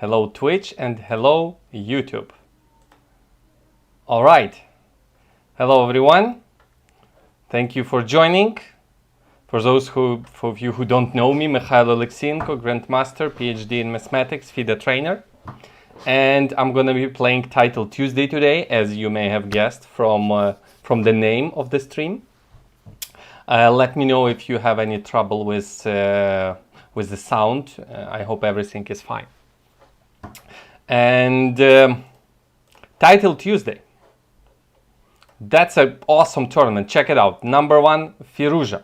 hello Twitch, and hello YouTube. All right. Hello everyone. Thank you for joining. For those of you who don't know me, Mikhail Oleksiyenko, grandmaster, PhD in mathematics, FIDE Trainer. And I'm going to be playing Title Tuesday today, as you may have guessed from the name of the stream. Let me know if you have any trouble with the sound. I hope everything is fine. And Title Tuesday. That's an awesome tournament. Check it out. Number 1, Firuza.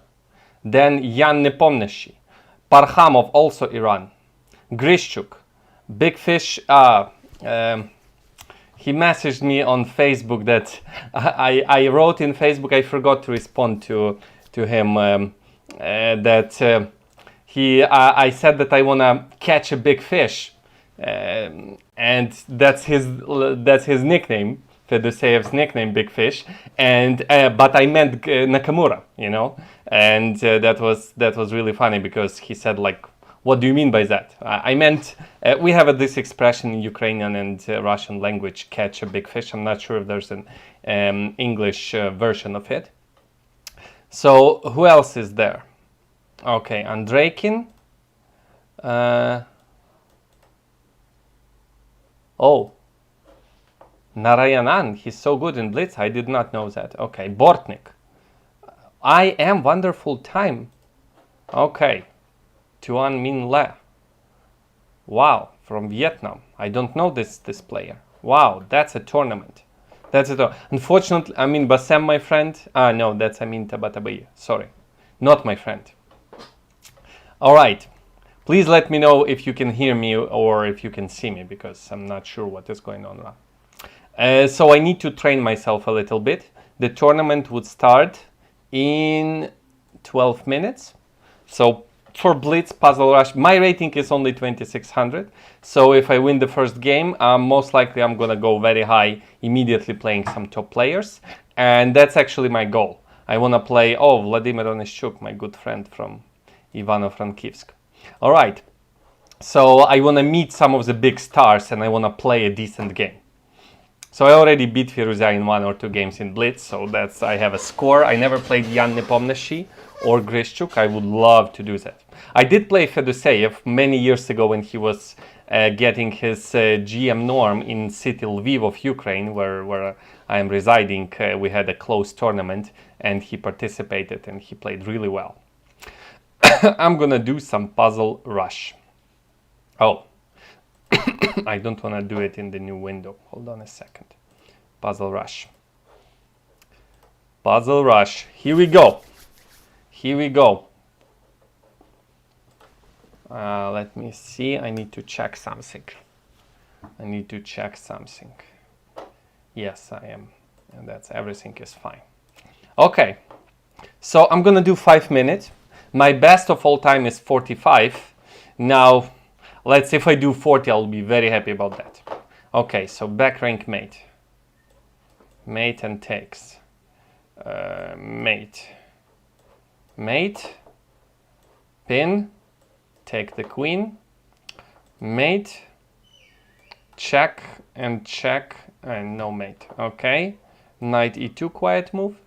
Then Yan Nepomniachtchi. Parkhamov, also Iran. Grishchuk. Big Fish. He messaged me on Facebook that I wrote in Facebook. I forgot to respond to him that I said that I want to catch a big fish, and that's his nickname, Fedoseyev's nickname, Big Fish, and but I meant Nakamura, you know, and that was really funny because he said, like, what do you mean by that? I meant, we have this expression in Ukrainian and Russian language, catch a big fish. I'm not sure if there's an English version of it. So who else is there? Okay, Andreikin. Oh, Narayanan, he's so good in Blitz. I did not know that. Okay, Bortnik. I am wonderful time. Okay. Tuan Minh Le. Wow, from Vietnam. I don't know this player. Wow, that's a tournament. Unfortunately, Amin Bassem, my friend. No, that's Amin Tabatabai. Sorry, not my friend. All right. Please let me know if you can hear me or if you can see me, because I'm not sure what is going on now. So I need to train myself a little bit. The tournament would start in 12 minutes. So for Blitz, Puzzle Rush, my rating is only 2600. So if I win the first game, most likely I'm going to go very high, immediately playing some top players. And that's actually my goal. I want to play, Vladimir Onishchuk, my good friend from Ivano-Frankivsk. All right. So I want to meet some of the big stars and I want to play a decent game. So I already beat Firuza in 1 or 2 games in Blitz, so I have a score. I never played Yan Nepomniachtchi or Grishchuk. I would love to do that. I did play Fedoseyev many years ago when he was getting his GM norm in city Lviv of Ukraine, where I am residing. We had a close tournament and he participated and he played really well. I'm gonna do some Puzzle Rush. Oh. I don't want to do it in the new window. Hold on a second. Puzzle Rush. Puzzle Rush. Here we go. Here we go. Let me see. I need to check something. Yes, I am. And everything is fine. Okay. So I'm going to do 5 minutes. My best of all time is 45. Now, let's see, if I do 40, I'll be very happy about that. Okay, so back rank mate. Mate and takes. Mate. Mate. Pin. Take the queen. Mate. Check and no mate. Okay. Knight e2, quiet move.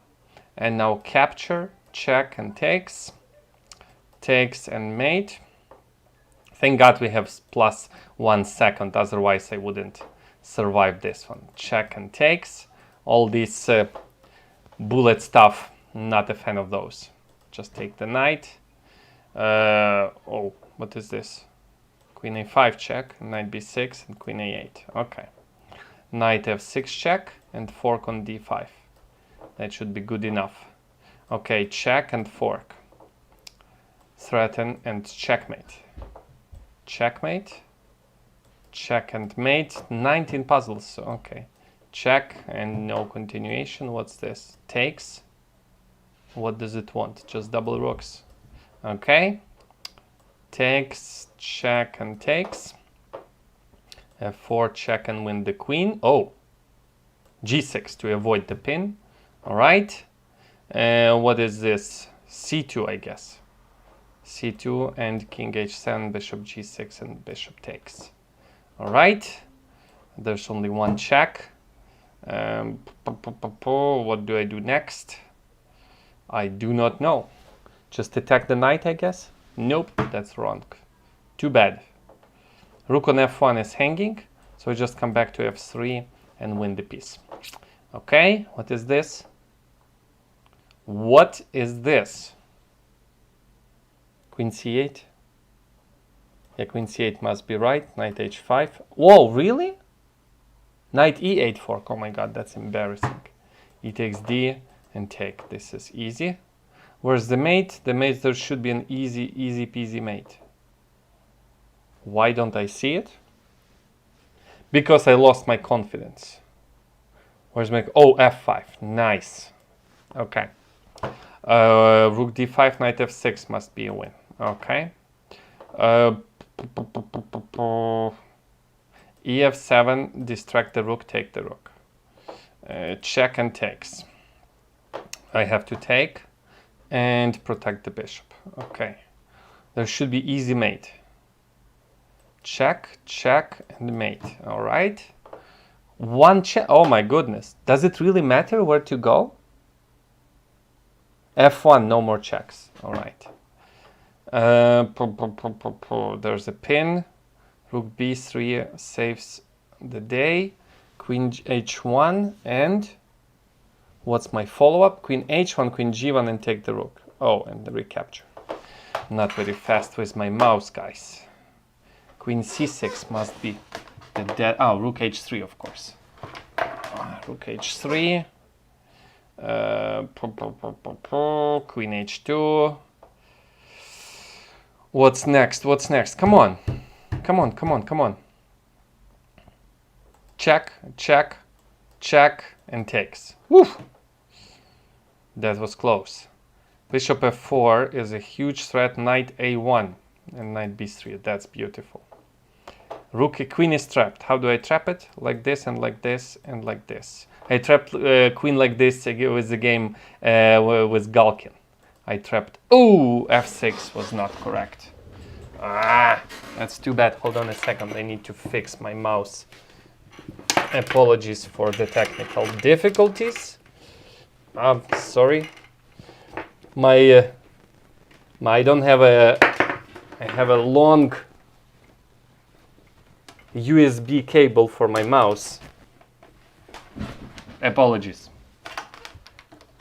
And now capture, check and takes. Takes and mate. Thank God we have plus 1 second, otherwise I wouldn't survive this one. Check and takes. All this bullet stuff, not a fan of those. Just take the knight. What is this? Queen a5 check, knight b6 and queen a8. Okay. Knight f6 check and fork on d5. That should be good enough. Okay, check and fork. Threaten and checkmate. Checkmate, check and mate, 19 puzzles, okay. Check and no continuation. What's this? Takes. What does it want? Just double rooks. Okay. Takes, check and takes. F4, check and win the queen. Oh, G6 to avoid the pin. All right. What is this? C2, I guess. c2 and king h7, bishop g6 and bishop takes. All right, there's only one check. What do I do next? I do not know. Just attack the knight, I guess? Nope, that's wrong. Too bad. Rook on f1 is hanging, so I just come back to f3 and win the piece. Okay, what is this? What is this? Queen c8? Yeah, queen c8 must be right. Knight h5. Whoa, really? Knight e8 fork. Oh my god, that's embarrassing. E takes d and take. This is easy. Where's the mate? The mate, there should be an easy peasy mate. Why don't I see it? Because I lost my confidence. Where's my... Oh, f5. Nice. Okay. Rook d5, knight f6 must be a win. Okay. ef7, distract the rook, take the rook. Check and takes. I have to take and protect the bishop. Okay. There should be easy mate. Check, check, and mate. All right. One check. Oh my goodness. Does it really matter where to go? F1, no more checks. All right. There's a pin. Rook b3 saves the day. Queen h1 and what's my follow-up? Queen h1, queen g1 and take the rook. Oh, and the recapture. Not very fast with my mouse, guys. Queen c6 must be the dead. Oh, rook h3, of course. Rook h3. Queen h2. What's next? What's next? Come on. Come on, come on, come on. Check, check, check, and takes. Woo! That was close. Bishop f4 is a huge threat. Knight a1 and knight b3. That's beautiful. Rook, queen is trapped. How do I trap it? Like this and like this and like this. I trapped queen like this with the game with Galkin. I trapped. Oh, f6 was not correct. Ah, that's too bad. Hold on a second. I need to fix my mouse. Apologies for the technical difficulties. Sorry. I don't have a. I have a long USB cable for my mouse. Apologies.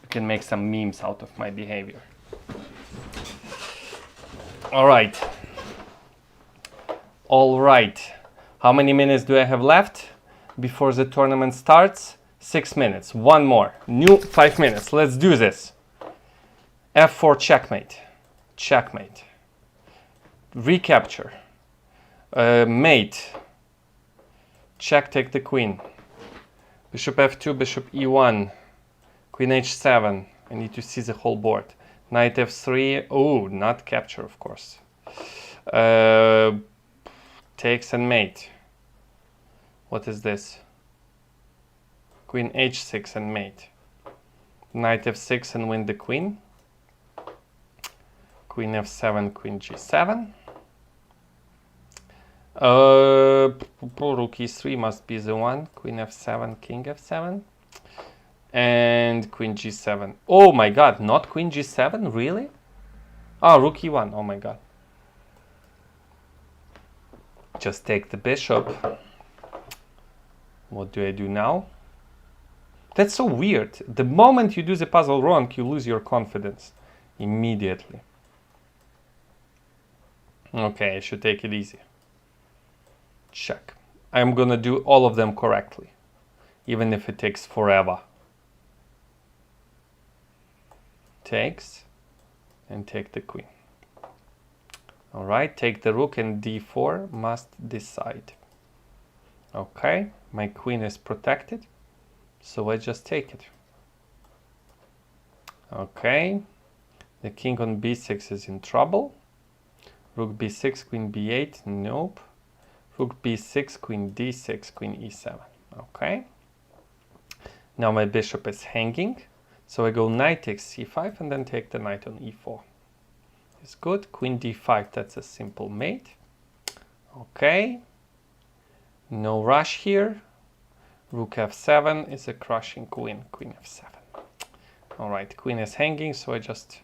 You can make some memes out of my behavior. All right. All right. How many minutes do I have left before the tournament starts? 6 minutes. One more. New 5 minutes. Let's do this. f4 checkmate. Checkmate. Recapture. Mate. Check, take the queen. Bishop f2, bishop e1. Queen h7. I need to see the whole board. Knight f3. Oh, not capture, of course. Takes and mate. What is this? Queen h6 and mate. Knight f6 and win the queen. Queen f7, queen g7. Rook e3 must be the one. Queen f7, king f7. And queen g7. Oh my god, not queen g7? Really? Oh, rook e1. Oh my god. Just take the bishop. What do I do now? That's so weird. The moment you do the puzzle wrong, you lose your confidence immediately. Okay, I should take it easy. Check. I'm gonna do all of them correctly, even if it takes forever. Takes and take the queen. All right, take the rook and d4 must decide. Okay, my queen is protected, so I just take it. Okay, the king on b6 is in trouble. Rook b6, queen b8, nope. Rook b6, queen d6, queen e7. Okay. Now my bishop is hanging, so I go knight takes c5 and then take the knight on e4. It's good. Queen d5, that's a simple mate. Okay. No rush here. Rook f7 is a crushing queen. Queen f7. All right, queen is hanging, so I just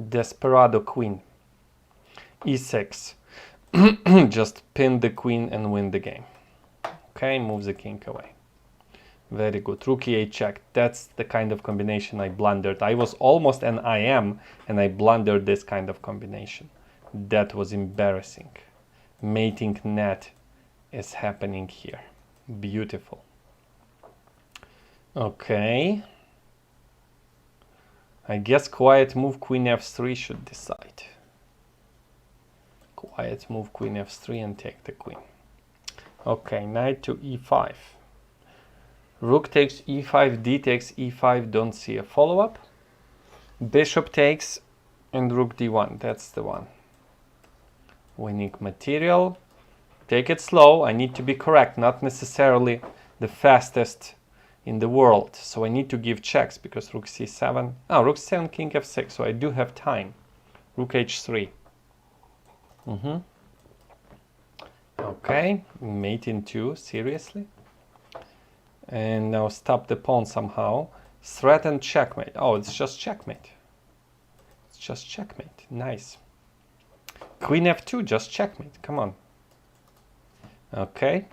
desperado queen. e6. Just pin the queen and win the game. Okay, move the king away. Very good. Rook e8 check. That's the kind of combination I blundered. I was almost an IM and I blundered this kind of combination. That was embarrassing. Mating net is happening here. Beautiful. Okay. I guess quiet move queen f3 should decide. Quiet move queen f3 and take the queen. Okay, knight to e5. Rook takes e5, d takes e5, don't see a follow-up. Bishop takes and rook d1, that's the one. Winning material. Take it slow, I need to be correct, not necessarily the fastest in the world. So I need to give checks because rook c7. Rook c7, king f6, so I do have time. Rook h3. Okay, mate in 2, seriously? And now stop the pawn somehow. Threaten checkmate. Oh, it's just checkmate. It's just checkmate. Nice. Queen f2, just checkmate. Come on. Okay.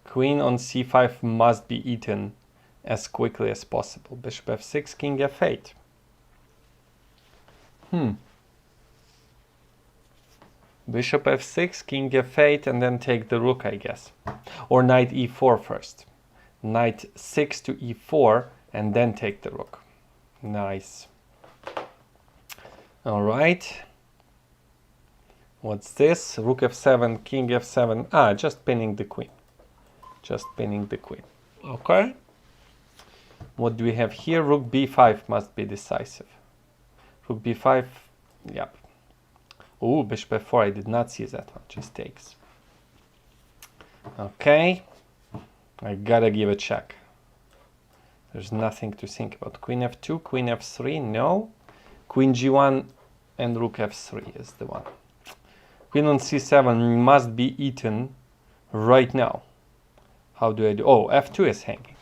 Queen on c5 must be eaten as quickly as possible. Bishop f6, king f8. Bishop f6, king f8, and then take the rook, I guess. Or knight e4 first. Knight 6 to e4 and then take the rook. Nice. All right. What's this? Rook f7, king f7. Just pinning the queen. Just pinning the queen. Okay. What do we have here? Rook b5 must be decisive. Rook b5. Yep. Oh, bishop f4. I did not see that one. Just takes. Okay. I gotta give a check. There's nothing to think about. Queen f2, queen f3, no. Queen g1 and rook f3 is the one. Queen on c7 must be eaten right now. How do I do? Oh, f2 is hanging.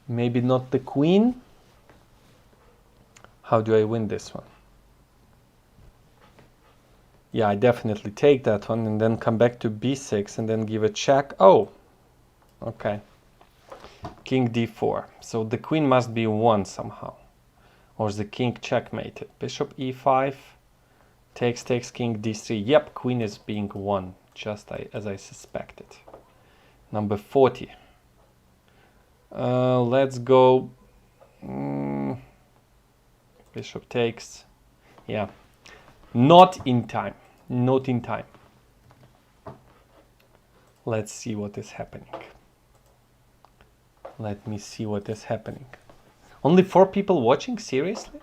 Maybe not the queen. How do I win this one? Yeah, I definitely take that one and then come back to b6 and then give a check. Oh. Okay, king d4. So the queen must be won somehow, or the king checkmated. Bishop e5, takes, king d3. Yep, queen is being won, just as I suspected. Number 40. Let's go. Bishop takes. Yeah, not in time. Not in time. Let's see what is happening. Let me see what is happening. Only 4 people watching? Seriously?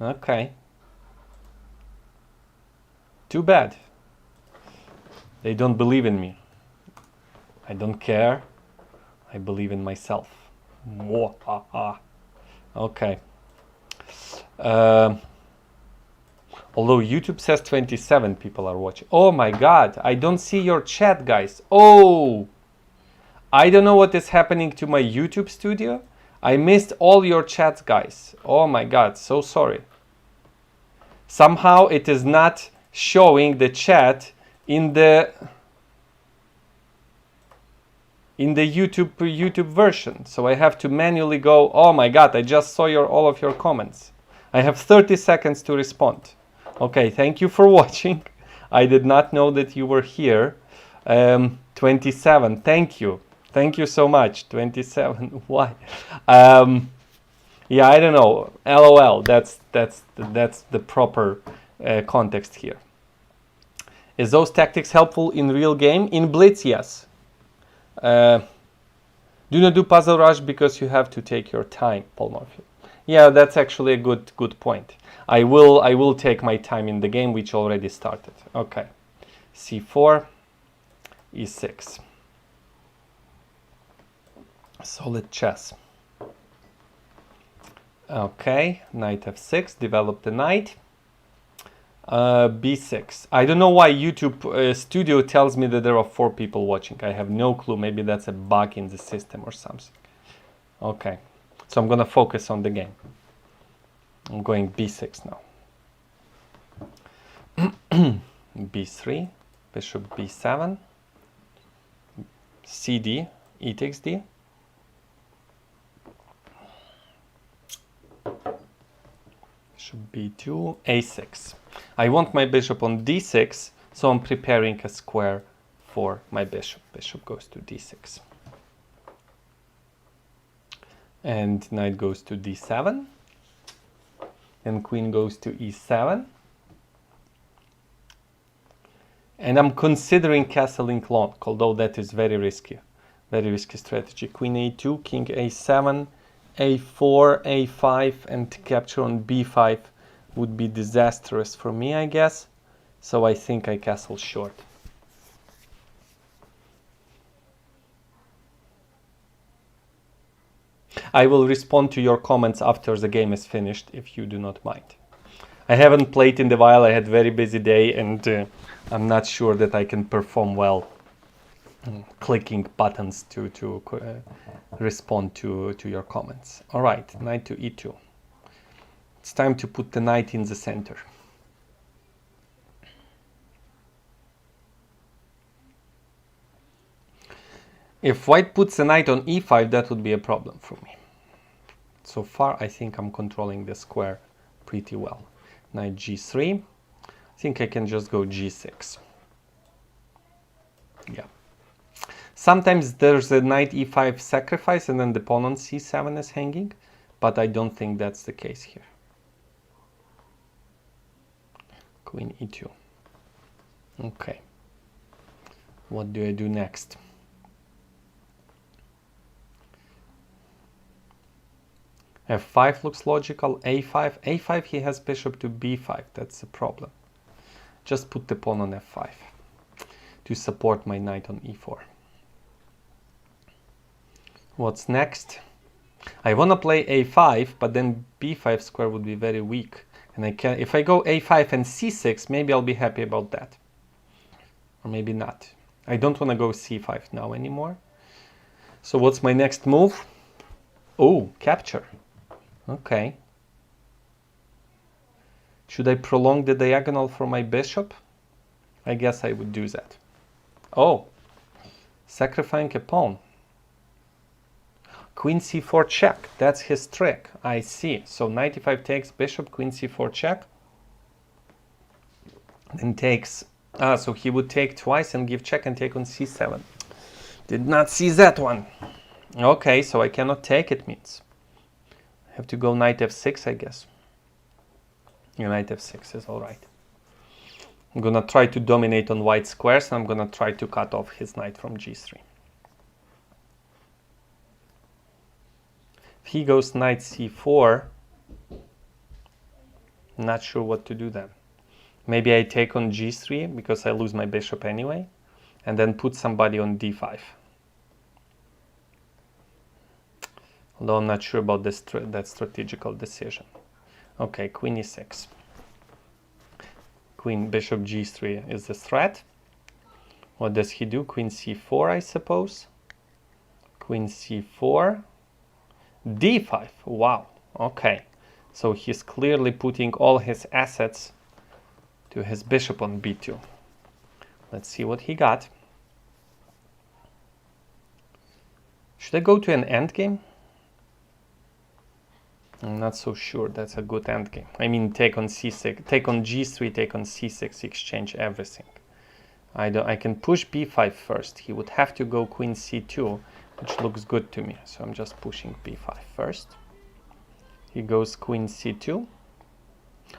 Okay. Too bad. They don't believe in me. I don't care. I believe in myself. Okay. Although YouTube says 27 people are watching. Oh my god, I don't see your chat, guys. Oh! I don't know what is happening to my YouTube studio. I missed all your chats, guys. Oh my god, so sorry. Somehow it is not showing the chat in the YouTube version. So I have to manually go, oh my god, I just saw all of your comments. I have 30 seconds to respond. Okay, thank you for watching. I did not know that you were here. 27, thank you. Thank you so much. 27. Why? Yeah, I don't know. LOL. That's the proper context here. Is those tactics helpful in real game? In Blitz, yes. Do not do puzzle rush because you have to take your time, Paul Murphy. Yeah, that's actually a good point. I will take my time in the game, which already started. Okay. C4, E6. Solid chess. Okay, knight f6, develop the knight. B6. I don't know why YouTube Studio tells me that there are 4 people watching. I have no clue. Maybe that's a bug in the system or something. Okay, so I'm gonna focus on the game. I'm going B6 now. B3, bishop B7, CD, E takes D. Bishop B2, A6. I want my bishop on D6, so I'm preparing a square for my bishop. Bishop goes to D6. And knight goes to D7. And queen goes to E7. And I'm considering castling long, although that is very risky strategy. Queen A2, king A7, A4, A5, and capture on B5 would be disastrous for me, I guess. So I think I castle short. I will respond to your comments after the game is finished, if you do not mind. I haven't played in a while. I had a very busy day, and I'm not sure that I can perform well clicking buttons to respond to your comments. All right, knight to E2. It's time to put the knight in the center. If white puts the knight on E5, that would be a problem for me. So far, I think I'm controlling the square pretty well. Knight G3. I think I can just go G6. Yeah. Sometimes there's a knight E5 sacrifice and then the pawn on C7 is hanging, but I don't think that's the case here. Queen E2. Okay. What do I do next? F5 looks logical. A5. A5, he has bishop to B5. That's the problem. Just put the pawn on F5 to support my knight on E4. What's next? I want to play A5, but then B5 square would be very weak. And I can, if I go A5 and C6, maybe I'll be happy about that. Or maybe not. I don't want to go C5 now anymore. So what's my next move? Oh, capture. Okay. Should I prolong the diagonal for my bishop? I guess I would do that. Oh, sacrificing a pawn. Queen C4 check. That's his trick. I see. So knight E5 takes bishop, queen C4 check. Then takes... so he would take twice and give check and take on C7. Did not see that one. Okay, so I cannot take, it means. I have to go knight F6, I guess. Yeah, knight F6 is all right. I'm gonna try to dominate on white squares, and I'm gonna try to cut off his knight from G3. If he goes knight C4, not sure what to do then. Maybe I take on G3 because I lose my bishop anyway, and then put somebody on D5. Although I'm not sure about this that strategical decision. Okay, queen E6. Queen bishop G3 is the threat. What does he do? Queen C4, I suppose. Queen C4. D5. Wow. Okay. So he's clearly putting all his assets to his bishop on B2. Let's see what he got. Should I go to an endgame? I'm not so sure that's a good endgame. I mean, take on C6, take on G3, take on C6, exchange everything. I can push B5 first. He would have to go queen C2, which looks good to me. So I'm just pushing B5 first. He goes queen C2.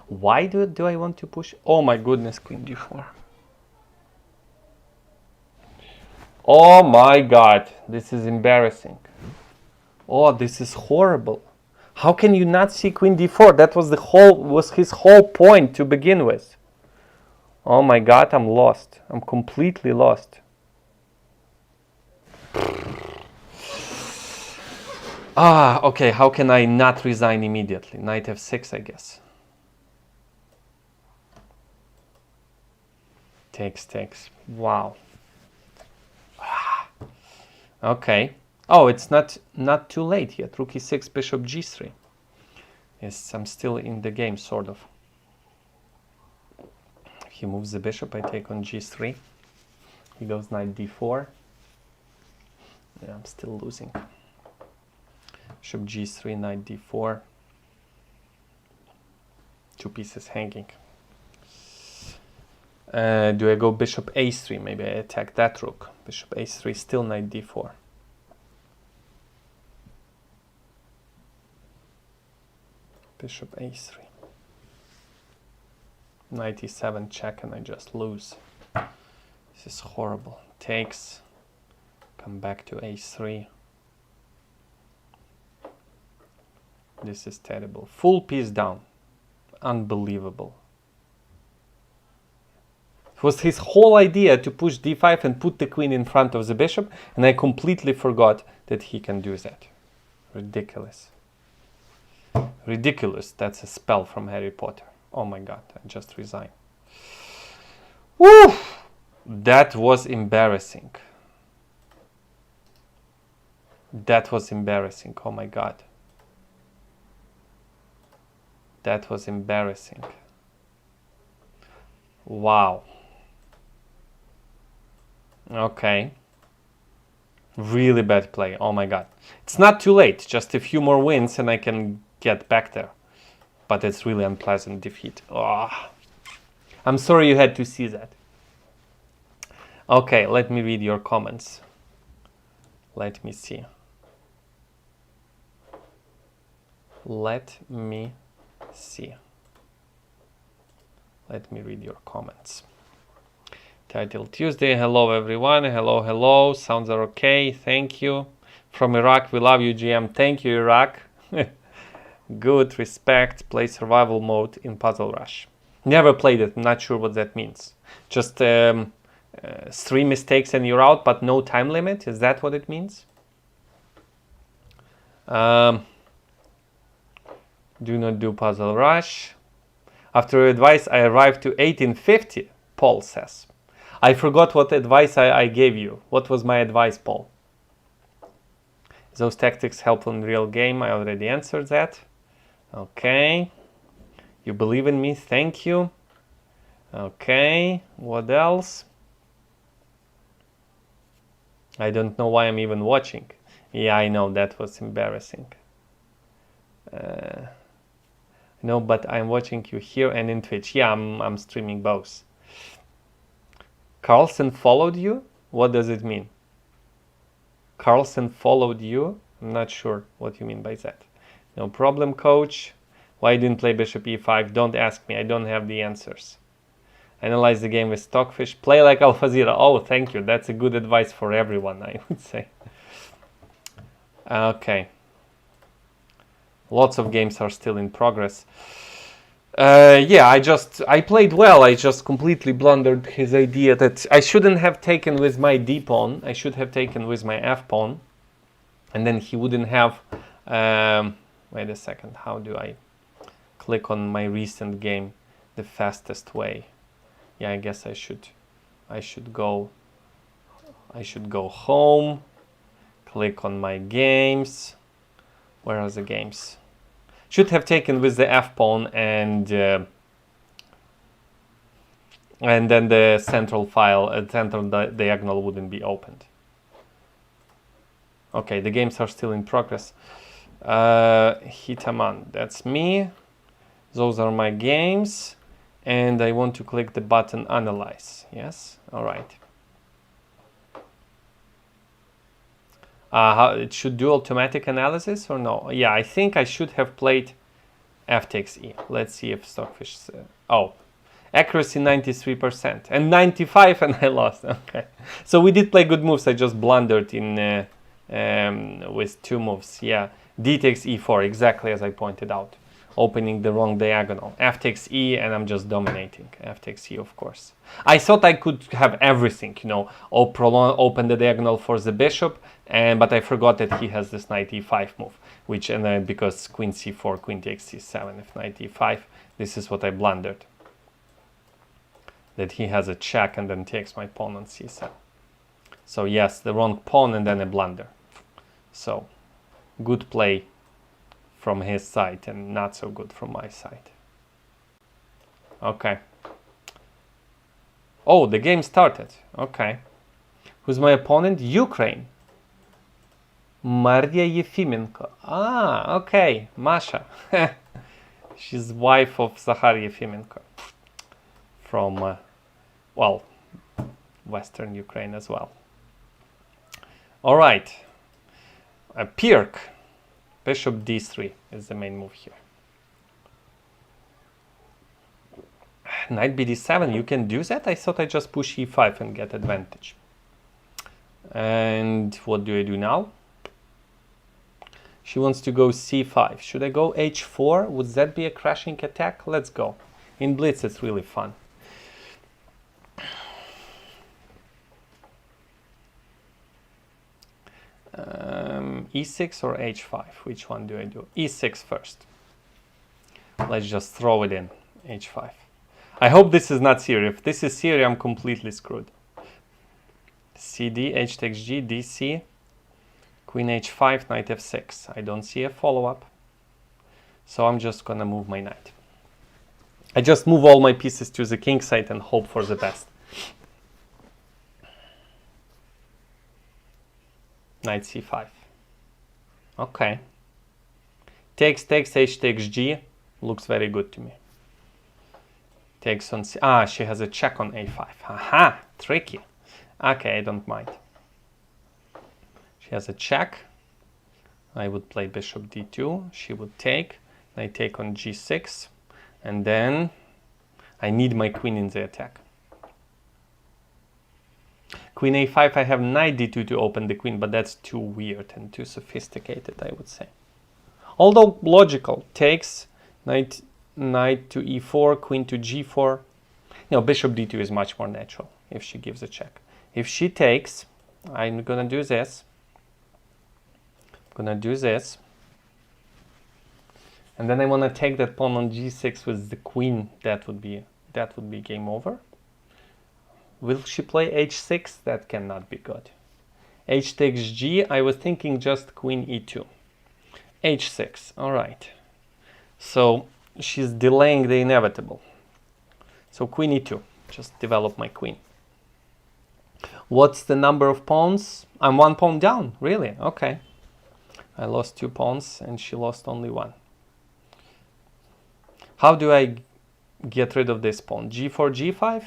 Why do I want to push? Oh my goodness, queen D4. Oh my God, this is embarrassing. Oh, this is horrible. How can you not see queen D4? That was his whole point to begin with. Oh my God, I'm lost. I'm completely lost. Okay, how can I not resign immediately? Knight F6, I guess. takes. Wow. Okay. Oh, it's not too late yet. Rook e6, bishop g3. Yes, I'm still in the game, sort of. He moves the bishop, I take on g3. He goes knight d4. Yeah, I'm still losing. Bishop g3, knight d4. 2 pieces hanging. Do I go bishop a3? Maybe I attack that rook. Bishop a3, still knight d4. Bishop a3. Knight e7 check and I just lose. This is horrible. Takes. Come back to a3. This is terrible. Full piece down. Unbelievable. It was his whole idea to push d5 and put the queen in front of the bishop, and I completely forgot that he can do that. Ridiculous. Ridiculous. That's a spell from Harry Potter. Oh my god, I just resign. Woo! That was embarrassing. That was embarrassing. Oh my god. That was embarrassing. Wow. Okay. Really bad play. Oh my god. It's not too late. Just a few more wins and I can get back there. But it's really unpleasant defeat. Oh. I'm sorry you had to see that. Okay, let me read your comments. Let me see. Let me see. Let me read your comments. Title Tuesday. Hello everyone. Hello, hello. Sounds are okay. Thank you. From Iraq, we love you, GM. Thank you, Iraq. Good, respect. Play survival mode in Puzzle Rush. Never played it. I'm not sure what that means. Just 3 mistakes and you're out, but no time limit. Is that what it means? Do not do Puzzle Rush. After advice, I arrived to 1850, Paul says. I forgot what advice I gave you. What was my advice, Paul? Those tactics helpful in real game. I already answered that. Okay. You believe in me. Thank you. Okay. What else? I don't know why I'm even watching. Yeah, I know. That was embarrassing. No, but I'm watching you here and in Twitch. Yeah, I'm streaming both. Carlson followed you? What does it mean? Carlson followed you? I'm not sure what you mean by that. No problem, coach. Why you didn't play bishop e5? Don't ask me. I don't have the answers. Analyze the game with Stockfish. Play like AlphaZero. Oh, thank you. That's a good advice for everyone, I would say. Okay. Lots of games are still in progress. Yeah, I played well. I just completely blundered his idea that I shouldn't have taken with my d pawn. I should have taken with my f pawn, and then he wouldn't have. Wait a second. How do I click on my recent game the fastest way? Yeah, I guess I should go home. Click on my games. Where are the games? Should have taken with the f pawn and then the central file, central diagonal wouldn't be opened. Okay, the games are still in progress. Hitaman, that's me. Those are my games, and I want to click the button Analyze. Yes, all right. It should do automatic analysis or no? Yeah, I think I should have played f takes e. Let's see if Stockfish... oh, accuracy 93% and 95 and I lost. Okay, so we did play good moves. I just blundered in with 2 moves. Yeah, d takes e4, exactly as I pointed out. Opening the wrong diagonal. F takes e and I'm just dominating. F takes e, of course. I thought I could have everything, you know, open the diagonal for the bishop, but I forgot that he has this knight e5 move, which, and then because queen c4, queen takes c7, if knight e5, this is what I blundered. that he has a check and then takes my pawn on c7. So yes, the wrong pawn and then a blunder. So good play from his side and not so good from my side. Okay. Oh, the game started. Okay. Who's my opponent? Ukraine. Maria Yefimenko. Ah, okay. Masha. She's wife of Zahar Yefimenko. From, well, Western Ukraine as well. All right. Pirk. Bishop d3 is the main move here. Knight bd7, you can do that? I thought I just push e5 and get advantage. And what do I do now? She wants to go c5. Should I go h4? Would that be a crashing attack? Let's go. In blitz, it's really fun. E6 or h5? Which one do I do? E6 first. Let's just throw it in. h5. I hope this is not serious. If this is serious, I'm completely screwed. CD, h takes g, dc, queen h5, knight f6. I don't see a follow-up. So I'm just gonna move my knight. I just move all my pieces to the king side and hope for the best. Knight c5. Okay. Takes, h takes g. Looks very good to me. Takes on c. Ah, she has a check on a5. Aha, tricky. Okay, I don't mind. She has a check. I would play bishop d2. She would take. I take on g6. And then I need my queen in the attack. Queen a5, I have knight d2 to open the queen, but that's too weird and too sophisticated, I would say. Although logical, takes, knight to e4, queen to g4. No, bishop d2 is much more natural if she gives a check. If she takes, I'm gonna do this. I'm gonna do this. And then I wanna take that pawn on g6 with the queen. That would be game over. Will she play h6? That cannot be good. H takes g. I was thinking just queen e2. h6. All right. So she's delaying the inevitable. So queen e2. Just develop my queen. What's the number of pawns? I'm one pawn down. Really? Okay. I lost 2 pawns and she lost only 1. How do I get rid of this pawn? g4, g5?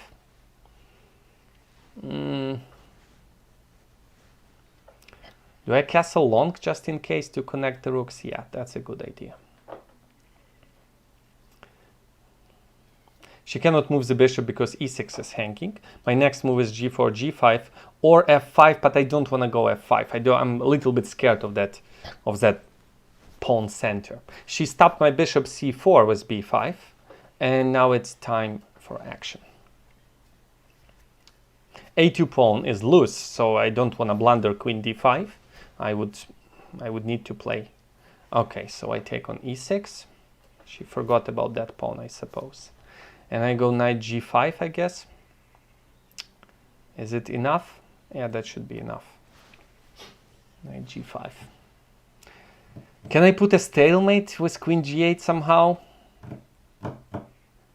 Do I castle long just in case to connect the rooks? Yeah, that's a good idea. She cannot move the bishop because e6 is hanging. My next move is g4, g5 or f5, but I don't want to go f5. I'm a little bit scared of that pawn center. She stopped my bishop c4 with b5, and now it's time for action. a2 pawn is loose, so I don't want to blunder queen d5. I would need to play. Okay, so I take on e6. She forgot about that pawn, I suppose. And I go knight g5, I guess. Is it enough? Yeah, that should be enough. Knight g5. Can I put a stalemate with queen g8 somehow?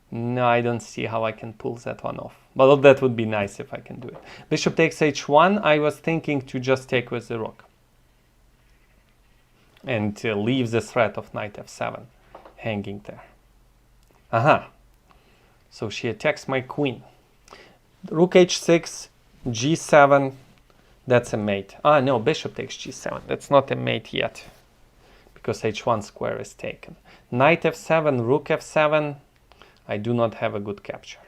No, I don't see how I can pull that one off. But that would be nice if I can do it. Bishop takes h1. I was thinking to just take with the rook. And leave the threat of knight f7 hanging there. Aha. So she attacks my queen. Rook h6, g7. That's a mate. Ah, no, bishop takes g7. That's not a mate yet, because h1 square is taken. Knight f7, rook f7. I do not have a good capture.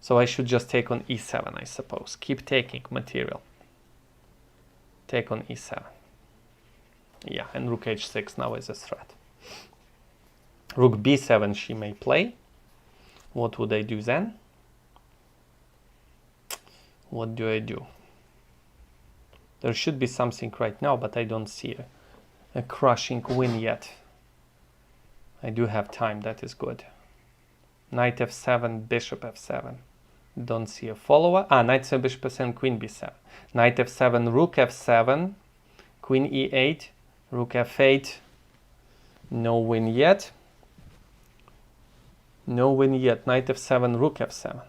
So I should just take on e7, I suppose. Keep taking material. Take on e7. Yeah, and rook h6 now is a threat. Rook b7 she may play. What would I do then? What do I do? There should be something right now, but I don't see a crushing win yet. I do have time, that is good. Knight f7, bishop f7. Don't see a follower. Knight c7, bishop f7, queen b7. Knight f7, rook f7, queen e8, rook f8. No win yet. No win yet. Knight f7, rook f7.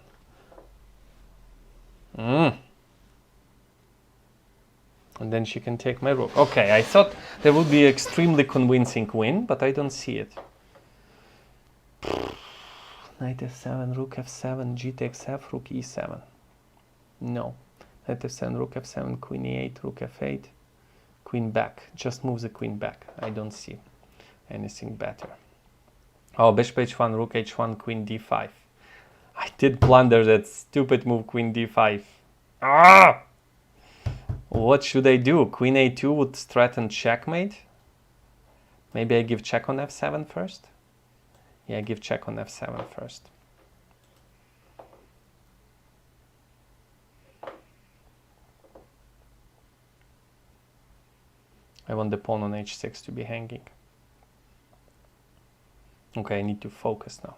And then she can take my rook. Okay, I thought there would be extremely convincing win, but I don't see it. Knight f7, rook f7, g takes f, rook e7. No. Knight f7, rook f7, queen e8, rook f8, queen back. Just move the queen back. I don't see anything better. Oh, bishop h1, rook h1, queen d5. I did blunder that stupid move, queen d5. Ah! What should I do? Queen a2 would threaten checkmate. Maybe I give check on f7 first? Yeah, I give check on f7 first. I want the pawn on h6 to be hanging. Okay, I need to focus now.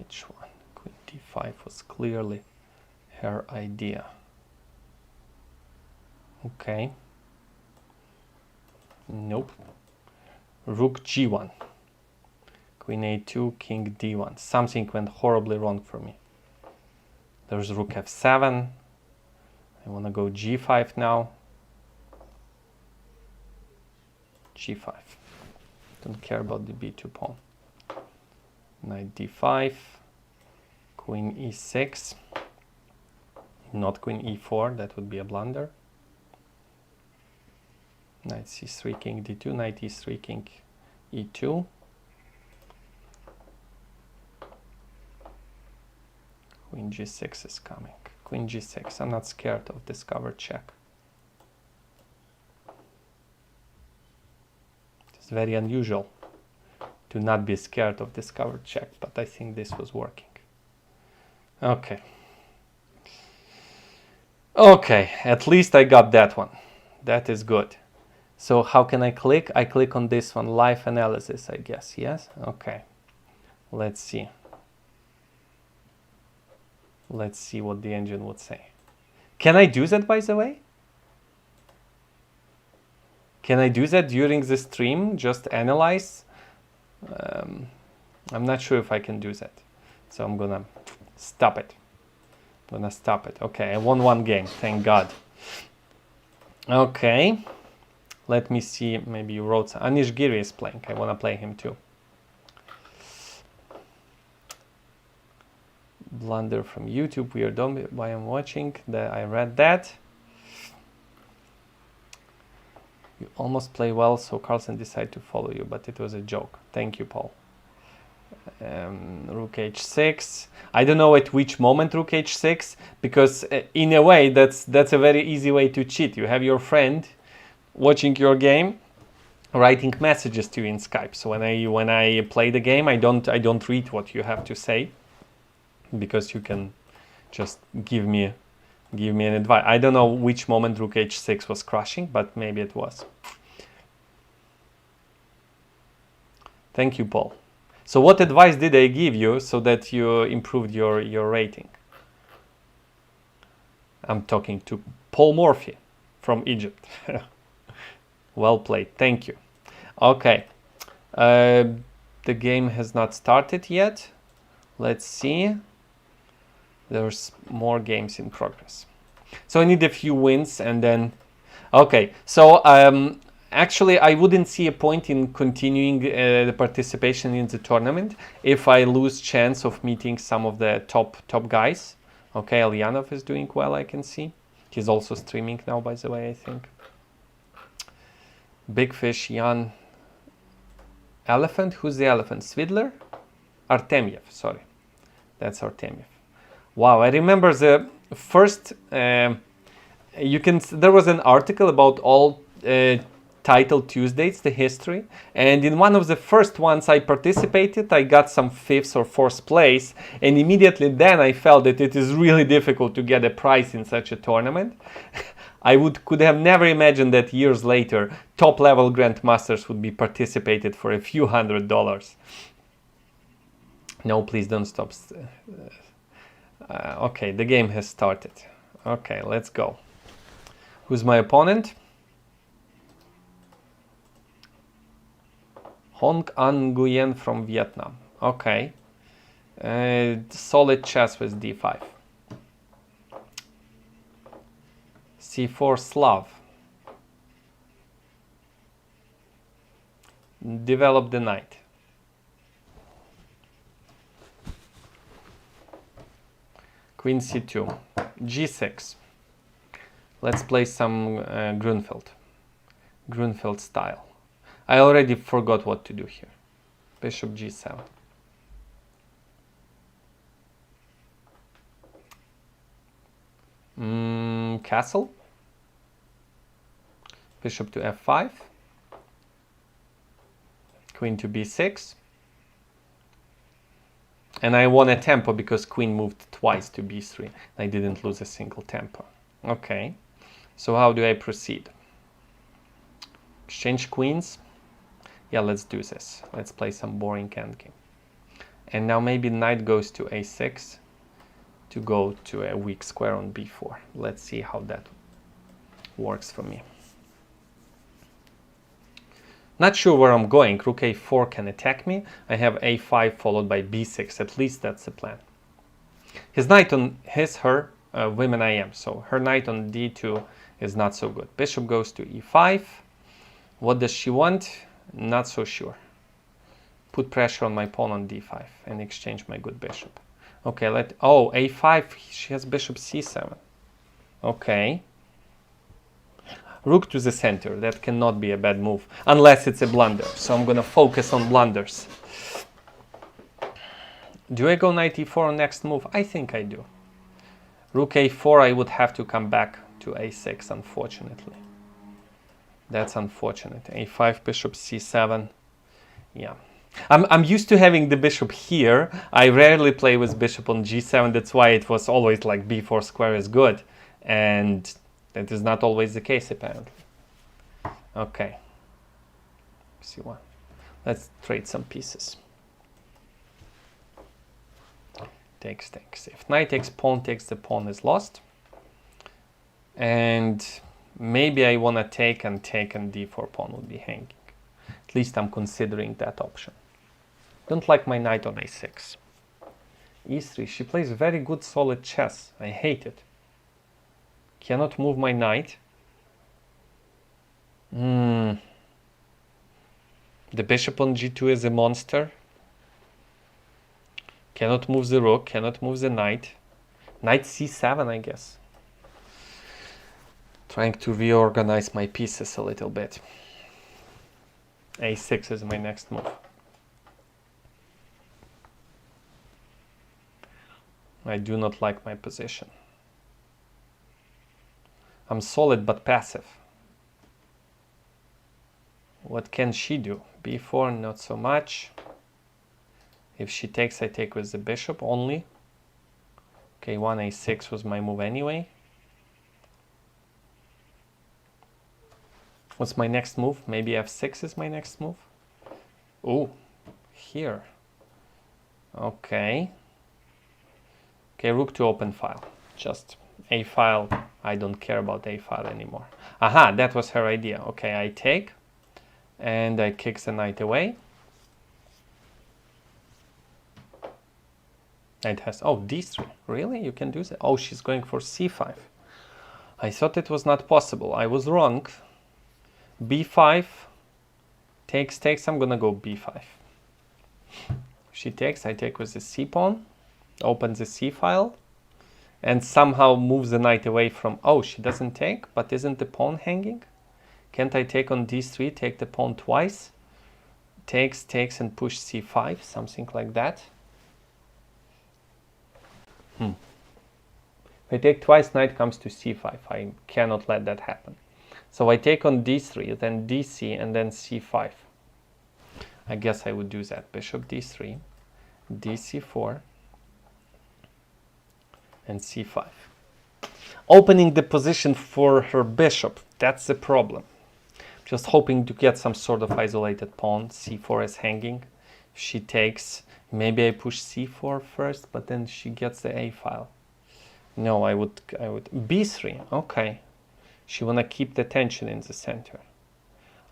H1, queen d5 was clearly her idea. Okay. Nope. Rook g1. Queen a2, king d1. Something went horribly wrong for me. There's rook f7. I want to go g5 now. g5. Don't care about the b2 pawn. Knight d5, queen e6, not queen e4, that would be a blunder. Knight c3, king d2, knight e3, king e2. Queen g6 is coming. Queen g6, I'm not scared of this covered check. It's very unusual to not be scared of this covered check, but I think this was working. Okay. Okay, at least I got that one. That is good. So how can I click? I click on this one, live analysis, I guess, yes? Okay. Let's see. Let's see what the engine would say. Can I do that, by the way? Can I do that during the stream? Just analyze? I'm not sure if I can do that. So I'm gonna stop it. Okay, I won one game, thank God. Okay. Let me see, maybe you wrote some. Anish Giri is playing. I wanna play him too. Blunder from YouTube. We are done by I'm watching. I read that. You almost play well, so Carlsen decided to follow you, but it was a joke. Thank you, Paul. Rook h6. I don't know at which moment rook h6, because in a way that's a very easy way to cheat. You have your friend watching your game, writing messages to you in Skype. So when I play the game, I don't read what you have to say, because you can just give me an advice. I don't know which moment rook h6 was crashing, but maybe it was. Thank you, Paul. So what advice did I give you so that you improved your rating? I'm talking to Paul Morphy from Egypt. Well played. Thank you. Okay. The game has not started yet. Let's see. There's more games in progress. So I need a few wins and then... Okay, so actually I wouldn't see a point in continuing the participation in the tournament if I lose chance of meeting some of the top guys. Okay, Elyanov is doing well, I can see. He's also streaming now, by the way, I think. Big Fish, Jan. Elephant? Who's the elephant? Svidler? Artemiev, sorry. That's Artemiev. Wow, I remember the first, there was an article about all Title Tuesdays, the history, and in one of the first ones I participated, I got some 5th or 4th place, and immediately then I felt that it is really difficult to get a prize in such a tournament. could have never imagined that years later, top-level grandmasters would be participated for a few $100s. No, please don't stop. Okay, the game has started. Okay, let's go. Who's my opponent? Hong An Nguyen from Vietnam. Okay. Solid chess with d5. c4 Slav. Develop the knight. Queen c2. g6. Let's play some Grunfeld style. I already forgot what to do here. Bishop g7. Castle. Bishop to f5. Queen to b6. And I won a tempo because queen moved twice to b3. I didn't lose a single tempo. Okay. So how do I proceed? Exchange queens. Yeah, let's do this. Let's play some boring endgame. And now maybe knight goes to a6 to go to a weak square on b4. Let's see how that works for me. Not sure where I'm going. Rook a4 can attack me. I have a5 followed by b6. At least that's the plan. His knight on her women I am. So her knight on d2 is not so good. Bishop goes to e5. What does she want? Not so sure. Put pressure on my pawn on d5 and exchange my good bishop. Okay, oh, a5, she has bishop c7. Okay. Rook to the center, that cannot be a bad move, unless it's a blunder. So I'm gonna focus on blunders. Do I go knight e4 on next move? I think I do. Rook a4, I would have to come back to a6, unfortunately. That's unfortunate. a5, bishop c7. Yeah. I'm used to having the bishop here. I rarely play with bishop on g7. That's why it was always like b4 square is good. And that is not always the case, apparently. Okay. c1. Let's trade some pieces. Takes. If knight takes, pawn takes, the pawn is lost. And maybe I want to take, and d4 pawn would be hanging. At least I'm considering that option. Don't like my knight on a6. e3. She plays very good solid chess. I hate it. Cannot move my knight. The bishop on g2 is a monster. Cannot move the rook, cannot move the knight. Knight c7, I guess. Trying to reorganize my pieces a little bit. a6 is my next move. I do not like my position. I'm solid but passive. What can she do? b4, not so much. If she takes, I take with the bishop only. Okay, 1a6 was my move anyway. What's my next move? Maybe f6 is my next move. Oh, here. Okay. Okay, rook to open file. Just a file. I don't care about a file anymore. Aha, that was her idea. Okay, I take and I kick the knight away. Knight has, oh, d3. Really? You can do that? Oh, she's going for c5. I thought it was not possible. I was wrong. b5 takes. I'm gonna go b5. She takes, I take with the c pawn. Open the c file and somehow moves the knight away from, oh, she doesn't take, but isn't the pawn hanging? Can't I take on d3, take the pawn twice? Takes and push c5, something like that. If I take twice, knight comes to c5. I cannot let that happen. So I take on d3, then dc, and then c5. I guess I would do that. Bishop d3, dc4, and c5. opening the position for her bishop. That's the problem. Just hoping to get some sort of isolated pawn. c4 is hanging. If she takes, maybe I push c4 first, but then she gets the a file. No, I would b3. Okay, she wanna keep the tension in the center.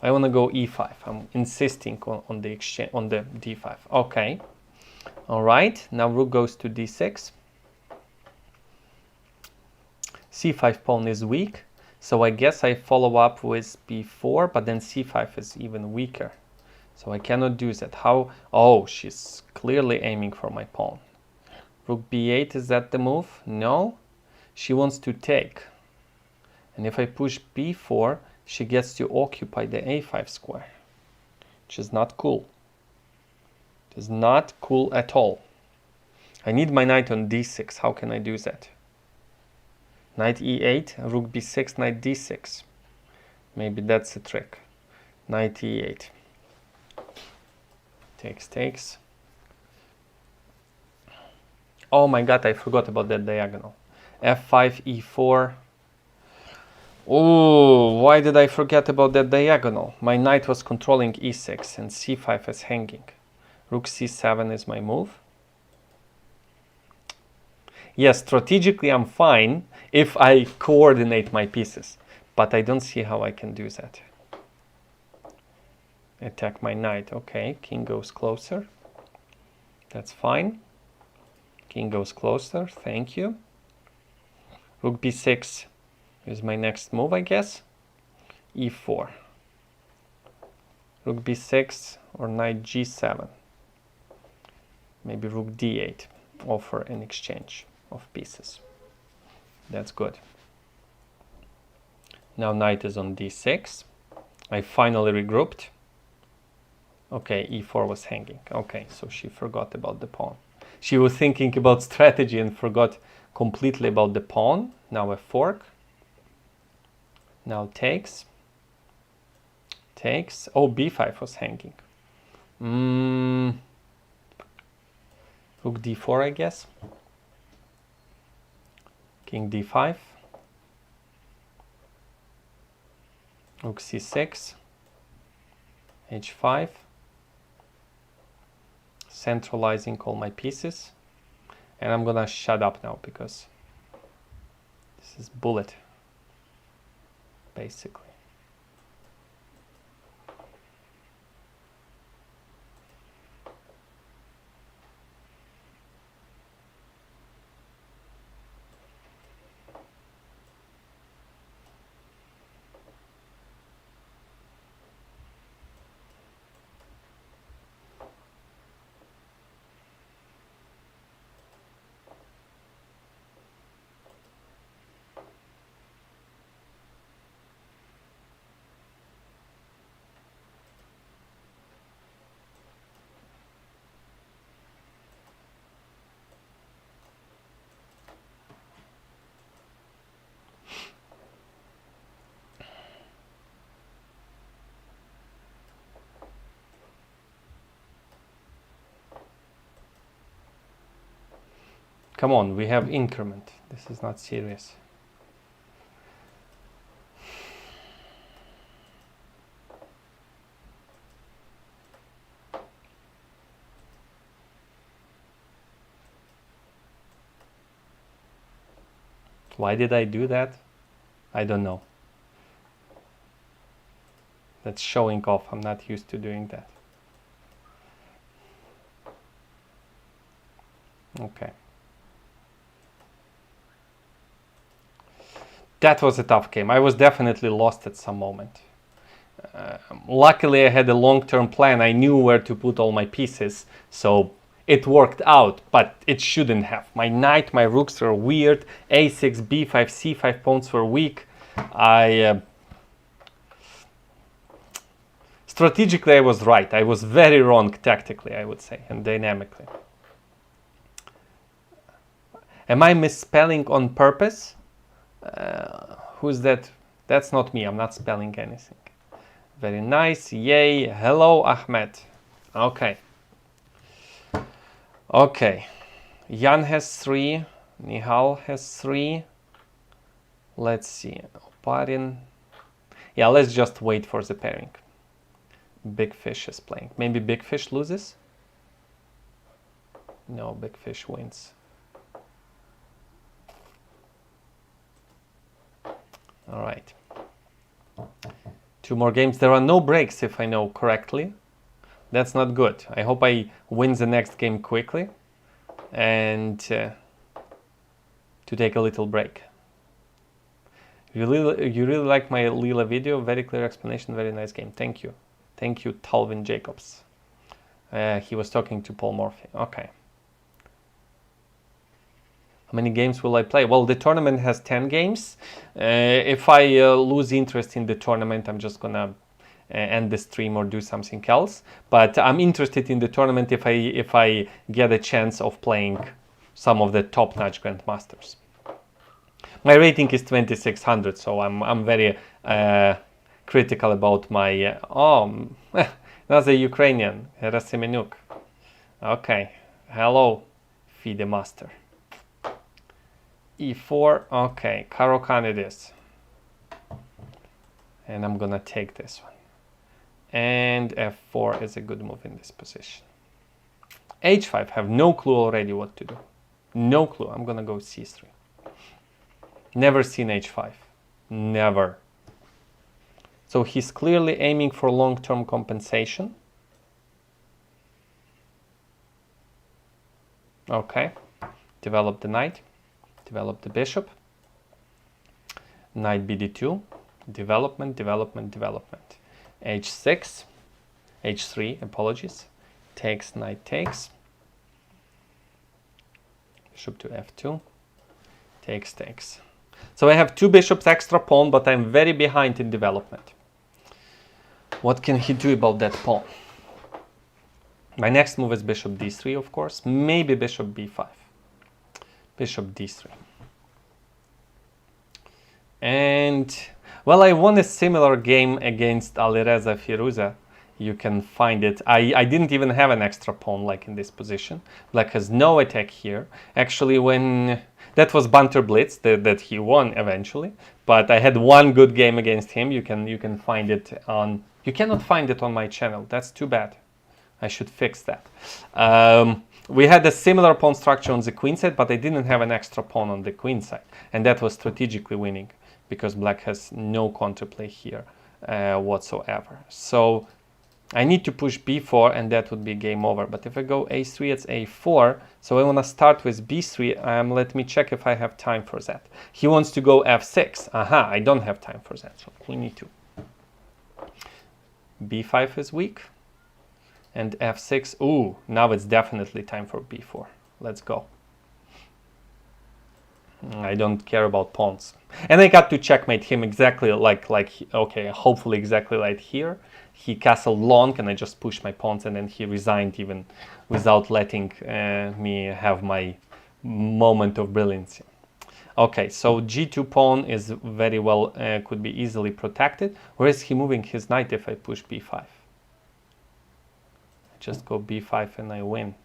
I wanna go e5. I'm insisting on the exchange on the d5. Okay, all right. Now rook goes to d6. c5 pawn is weak, so I guess I follow up with b4, but then c5 is even weaker, so I cannot do that. How? Oh, she's clearly aiming for my pawn. Rook b8, is that the move? No, she wants to take, and if I push b4, she gets to occupy the a5 square, which is not cool. It is not cool at all. I need my knight on d6. How can I do that? Knight e8, rook b6, knight d6. Maybe that's the trick. Knight e8. Takes, takes. Oh my god, I forgot about that diagonal. f5, e4. Oh, why did I forget about that diagonal? My knight was controlling e6 and c5 is hanging. Rook c7 is my move. Yes, strategically I'm fine if I coordinate my pieces, but I don't see how I can do that. Attack my knight. Okay, king goes closer. That's fine. King goes closer. Thank you. Rook b6 is my next move, I guess. e4. Rook b6 or knight g7. Maybe rook d8. Offer an exchange of pieces. That's good. Now knight is on d6. I finally regrouped. Okay, e4 was hanging. Okay, so she forgot about the pawn. She was thinking about strategy and forgot completely about the pawn. Now a fork. Now takes. Takes. Oh, b5 was hanging. Rook d4, I guess. King d5. Rook c6. h5. Centralizing all my pieces. And I'm gonna shut up now because this is bullet, basically. Come on, we have increment. This is not serious. Why did I do that? I don't know. That's showing off. I'm not used to doing that. Okay. That was a tough game. I was definitely lost at some moment. Luckily, I had a long-term plan. I knew where to put all my pieces, so it worked out, but it shouldn't have. My knight, my rooks were weird. a6, b5, c5 pawns were weak. Strategically, I was right. I was very wrong tactically, I would say, and dynamically. Am I misspelling on purpose? Who's that? That's not me. I'm not spelling anything. Very nice. Yay. Hello, Ahmed. Okay. Okay. Jan has 3. Nihal has 3. Let's see. Oparin. Yeah, let's just wait for the pairing. Big Fish is playing. Maybe Big Fish loses? No, Big Fish wins. All right. 2 more games. There are no breaks, if I know correctly. That's not good. I hope I win the next game quickly and to take a little break. You really like my Lila video? Very clear explanation, very nice game. Thank you. Thank you, Talvin Jacobs. He was talking to Paul Morphy. Okay. How many games will I play? Well, the tournament has 10 games. If I lose interest in the tournament, I'm just gonna end the stream or do something else. But I'm interested in the tournament if I get a chance of playing some of the top-notch grandmasters. My rating is 2600, so I'm very critical about my... another Ukrainian, Rasimenuk. Okay, hello, FIDE Master. E4, okay, Caro-Kann it is. And I'm gonna take this one. And F4 is a good move in this position. H5, have no clue already what to do. No clue, I'm gonna go C3. Never seen H5, never. So he's clearly aiming for long-term compensation. Okay, develop the knight, develop the bishop. Knight BD2, development, development, development. H6, H3, apologies. Takes, knight takes. Bishop to F2, takes, takes. So I have 2 bishops, extra pawn, but I'm very behind in development. What can he do about that pawn? My next move is bishop D3, of course. Maybe bishop B5. Bishop D3. And, well, I won a similar game against Alireza Firuza. You can find it. I didn't even have an extra pawn like in this position. Black has no attack here. Actually, when... That was Banter Blitz that he won eventually. But I had one good game against him. You can find it on... You cannot find it on my channel. That's too bad. I should fix that. We had a similar pawn structure on the queen side, but I didn't have an extra pawn on the queen side. And that was strategically winning, because black has no counterplay here whatsoever. So I need to push b4, and that would be game over. But if I go a3, it's a4. So I want to start with b3. Let me check if I have time for that. He wants to go f6. Aha, I don't have time for that. So queen e2. b5 is weak. And f6. Ooh, now it's definitely time for b4. Let's go. I don't care about pawns. And I got to checkmate him exactly like okay, hopefully exactly like here. He castled long and I just pushed my pawns, and then he resigned even without letting me have my moment of brilliance. Okay, so g2 pawn is very well, could be easily protected. Where is he moving his knight if I push b5? I just go b5 and I win.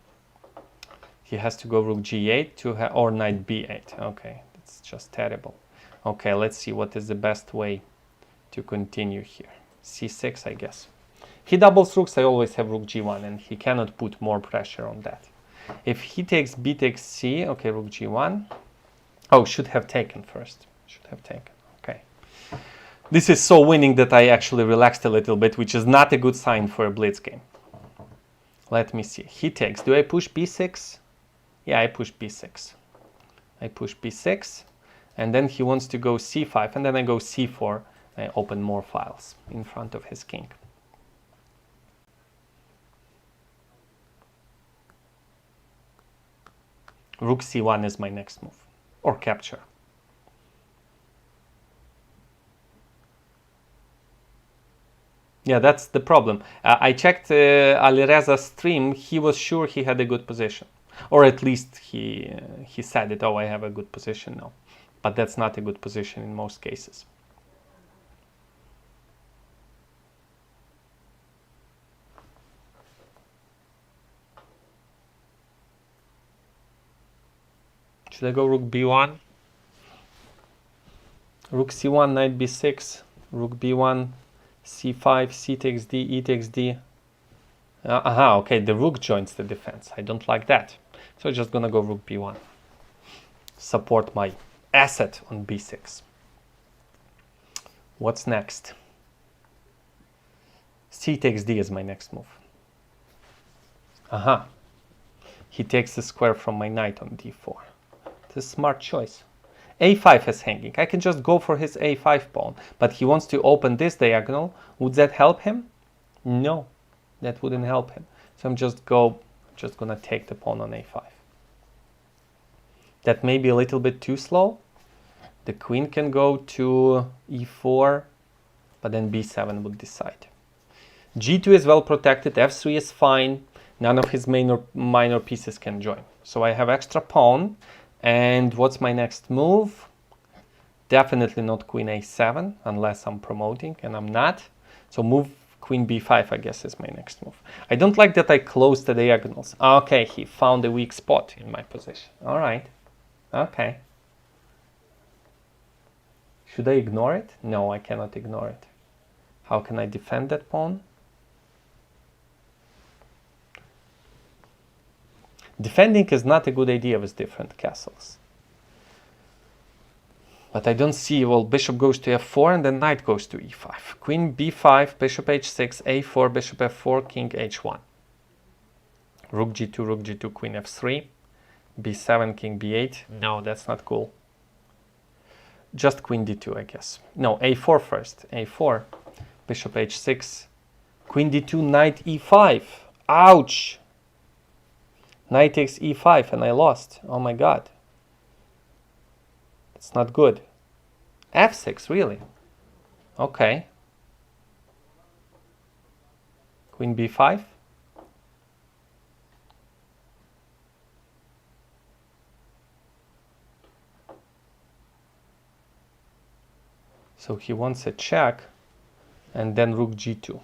He has to go rook g8 to or knight b8. Okay, that's just terrible. Okay, let's see what is the best way to continue here. c6, I guess. He doubles rooks, I always have rook g1, and he cannot put more pressure on that. If he takes b takes c, okay, rook g1. Oh, should have taken first. Should have taken. Okay. This is so winning that I actually relaxed a little bit, which is not a good sign for a blitz game. Let me see. He takes. Do I push b6? Yeah, I push b6. I push b6, and then he wants to go c5, and then I go c4. I open more files in front of his king. Rook c1 is my next move, or capture. Yeah, that's the problem. I checked Alireza's stream. He was sure he had a good position. Or at least he said it, oh, I have a good position now. But that's not a good position in most cases. Should I go rook b1? Rook c1, knight b6, rook b1, c5, c takes d, e takes d. Aha, okay, the rook joins the defense. I don't like that. So I'm just gonna go rook b1. Support my asset on b6. What's next? C takes d is my next move. Aha. He takes the square from my knight on d4. It's a smart choice. a5 is hanging. I can just go for his a5 pawn, but he wants to open this diagonal. Would that help him? No, that wouldn't help him. So I'm just gonna take the pawn on a5. That may be a little bit too slow. The queen can go to e4, but then b7 would decide. g2 is well protected, f3 is fine. None of his minor pieces can join. So I have extra pawn. And what's my next move? Definitely not queen a7, unless I'm promoting, and I'm not. So move queen b5, I guess, is my next move. I don't like that I closed the diagonals. Okay, he found a weak spot in my position. All right. Okay. Should I ignore it? No, I cannot ignore it. How can I defend that pawn? Defending is not a good idea with different castles. But I don't see, well, bishop goes to f4 and then knight goes to e5. Queen b5, bishop h6, a4, bishop f4, king h1. Rook g2, queen f3, b7, king b8. No, that's not cool. Just queen d2, I guess. No, a4 first. a4, bishop h6, queen d2, knight e5. Ouch! Knight takes e5 and I lost. Oh my god. It's not good. f6, really? Okay. Queen b5. So he wants a check and then rook g2.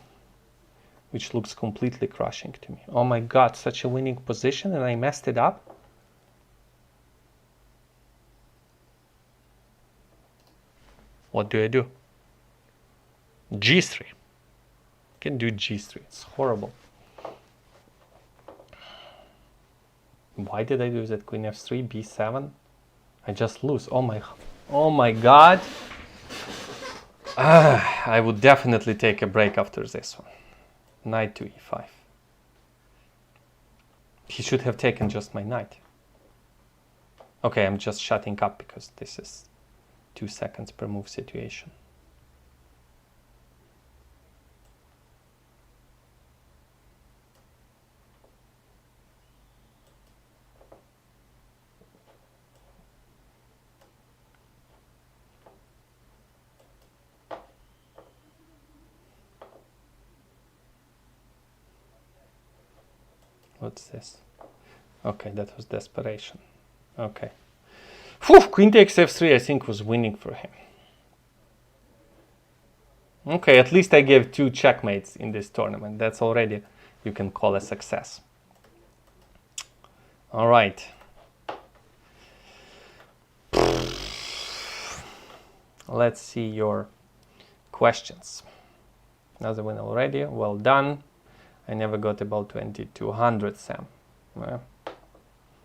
Which looks completely crushing to me. Oh my god, such a winning position and I messed it up? What do I do? g3. Can do g3. It's horrible. Why did I do that? Queen f3, b7? I just lose. Oh my god. I would definitely take a break after this one. Knight to e5. He should have taken just my knight. Okay, I'm just shutting up because this is 2 seconds per move situation. What's this? Okay, that was desperation. Okay. Whew, queen takes f3 I think was winning for him. Okay, at least I gave 2 checkmates in this tournament. That's already, you can call a success. All right. Let's see your questions. Another one already. Well done. I never got about 2200, Sam. Well,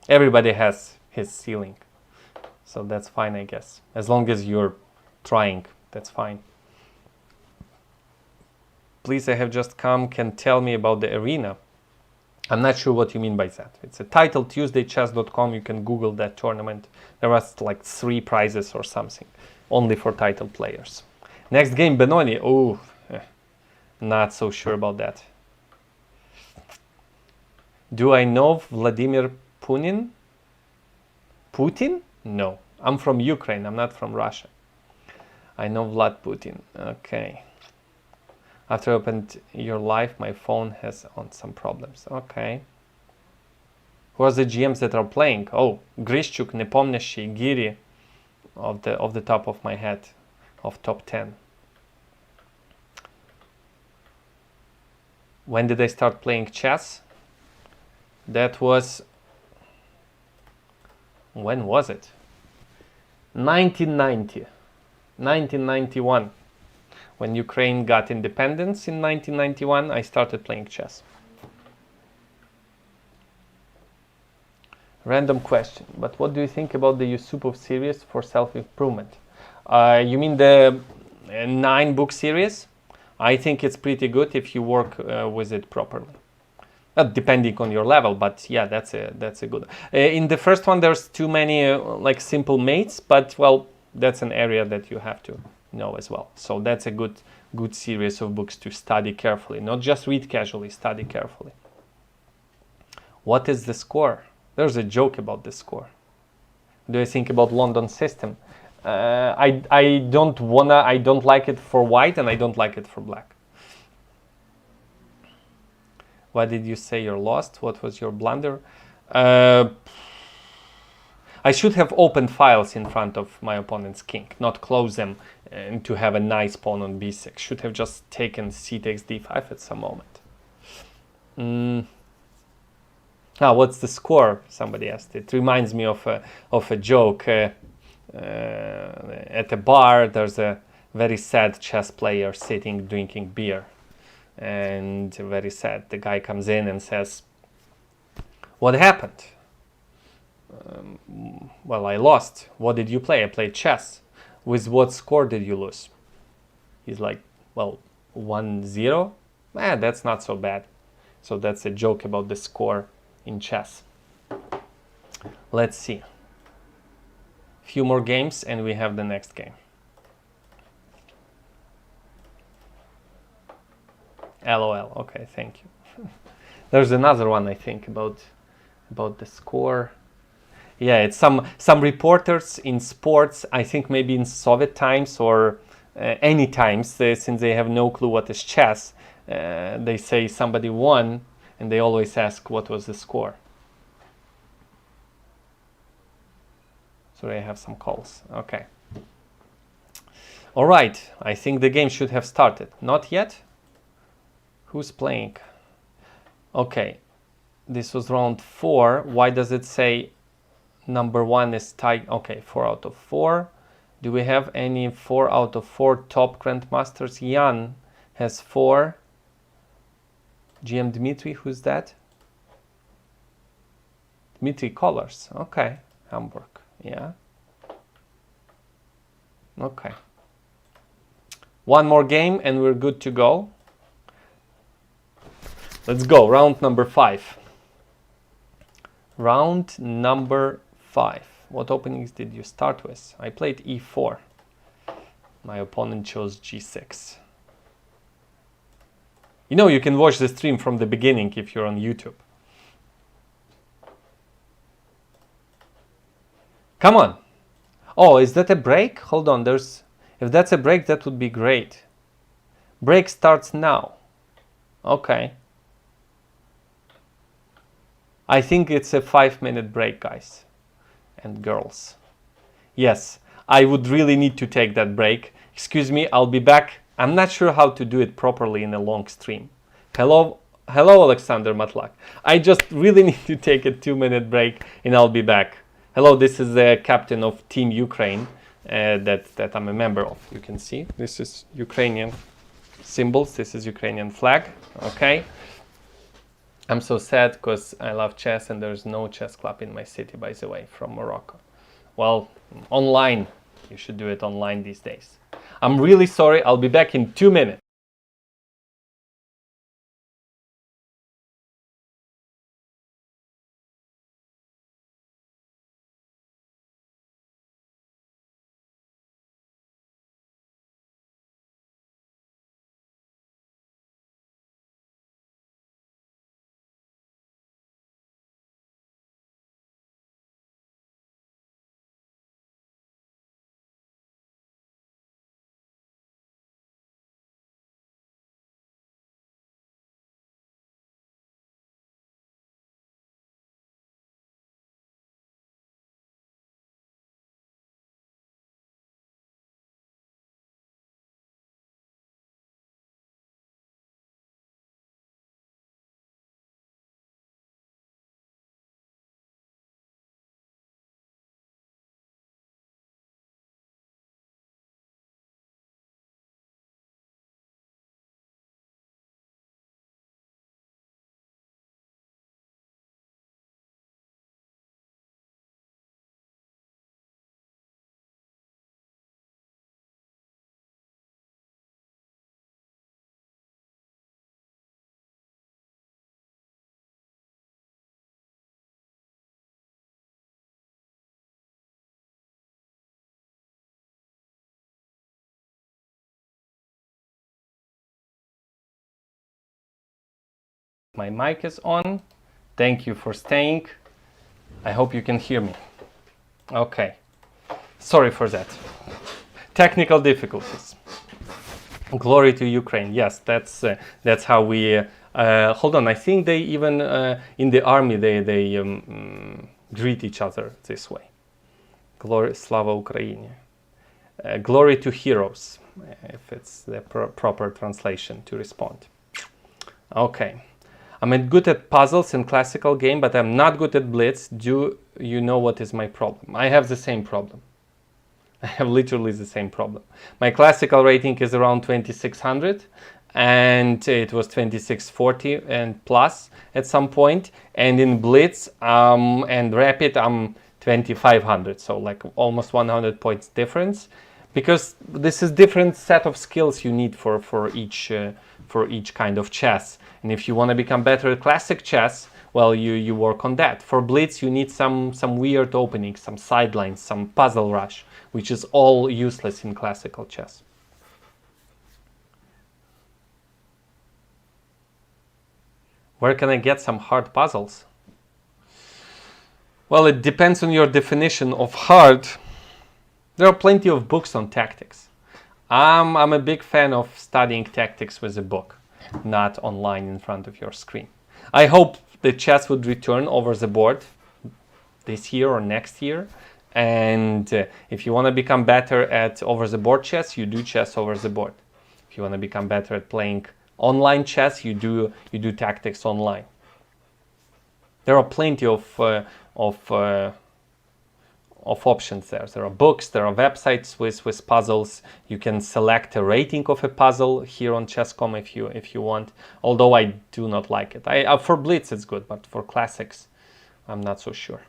everybody has his ceiling. So that's fine, I guess. As long as you're trying, that's fine. Please, I have just come. Can tell me about the arena. I'm not sure what you mean by that. It's a title, tuesdaychess.com. You can Google that tournament. There was like 3 prizes or something, only for title players. Next game, Benoni. Oh, not so sure about that. Do I know Vladimir Putin? Putin? No. I'm from Ukraine. I'm not from Russia. I know Vlad Putin. Okay. After I opened your live, my phone has on some problems. Okay. Who are the GMs that are playing? Oh, Grishchuk, Nepomniachtchi, Giri, of the top of my head, of top 10. When did I start playing chess? That was, when was it? 1990. 1991. When Ukraine got independence in 1991, I started playing chess. Random question, but what do you think about the Yusupov series for self-improvement? You mean the 9-book series? I think it's pretty good if you work with it properly. Depending on your level, but yeah, that's a good. In the first one, there's too many like simple mates, but well, that's an area that you have to know as well. So that's a good series of books to study carefully, not just read casually, study carefully. What is the score? There's a joke about the score. Do you think about London system? I don't like it for white and I don't like it for black. Why did you say you're lost? What was your blunder? I should have opened files in front of my opponent's king, not close them and to have a nice pawn on b6. Should have just taken c takes d5 at some moment. What's the score? Somebody asked. It reminds me of a joke. At a bar, there's a very sad chess player sitting drinking beer. And very sad. The guy comes in and says, "What happened?" Well, I lost. What did you play? I played chess. With what score did you lose? He's like, well, 1-0. That's not so bad. So that's a joke about the score in chess. Let's see. Few more games and we have the next game. LOL. Okay, thank you. There's another one I think about the score. Yeah, it's some reporters in sports, I think maybe in Soviet times or any times, since they have no clue what is chess, they say somebody won and they always ask what was the score. Sorry, I have some calls. Okay. All right, I think the game should have started. Not yet? Who's playing? Okay, this was round 4. Why does it say number 1 is tied? Okay, 4 out of 4. Do we have any 4 out of 4 top grandmasters? Jan has 4. GM Dmitry, who's that? Dmitry Colors. Okay, Hamburg. Yeah. Okay. One more game and we're good to go. Let's go. Round number 5. Round number 5. What openings did you start with? I played e4. My opponent chose g6. You know, you can watch the stream from the beginning if you're on YouTube. Come on. Oh, is that a break? Hold on. If that's a break, that would be great. Break starts now. Okay. I think it's a 5-minute break, guys and girls. Yes, I would really need to take that break. Excuse me, I'll be back. I'm not sure how to do it properly in a long stream. Hello, Alexander Matlak. I just really need to take a 2-minute break and I'll be back. Hello, this is the captain of Team Ukraine that I'm a member of. You can see this is Ukrainian symbols. This is Ukrainian flag. Okay. I'm so sad because I love chess and there's no chess club in my city, by the way, from Morocco. Well, online. You should do it online these days. I'm really sorry. I'll be back in 2 minutes. My mic is on. Thank you for staying. I hope you can hear me. Okay. Sorry for that. Technical difficulties. Glory to Ukraine. Yes, that's how we. Hold on. I think they even in the army they greet each other this way. Glory, Slava Ukraini. Glory to heroes, if it's the proper translation to respond. Okay. I'm good at puzzles and classical game, but I'm not good at blitz. Do you know what is my problem? I have the same problem. I have literally the same problem. My classical rating is around 2600 and it was 2640 and plus at some point. And in blitz and rapid, I'm 2500. So like almost 100 points difference, because this is different set of skills you need for each kind of chess. And if you want to become better at classic chess, well, you work on that. For blitz, you need some weird openings, some sidelines, some puzzle rush, which is all useless in classical chess. Where can I get some hard puzzles? Well, it depends on your definition of hard. There are plenty of books on tactics. I'm a big fan of studying tactics with a book, not online in front of your screen. I hope the chess would return over the board this year or next year. And if you want to become better at over the board chess, you do chess over the board. If you want to become better at playing online chess, you do tactics online. There are plenty of options there. There are books, there are websites with puzzles. You can select a rating of a puzzle here on Chess.com if you want. Although I do not like it. For blitz it's good, but for classics I'm not so sure.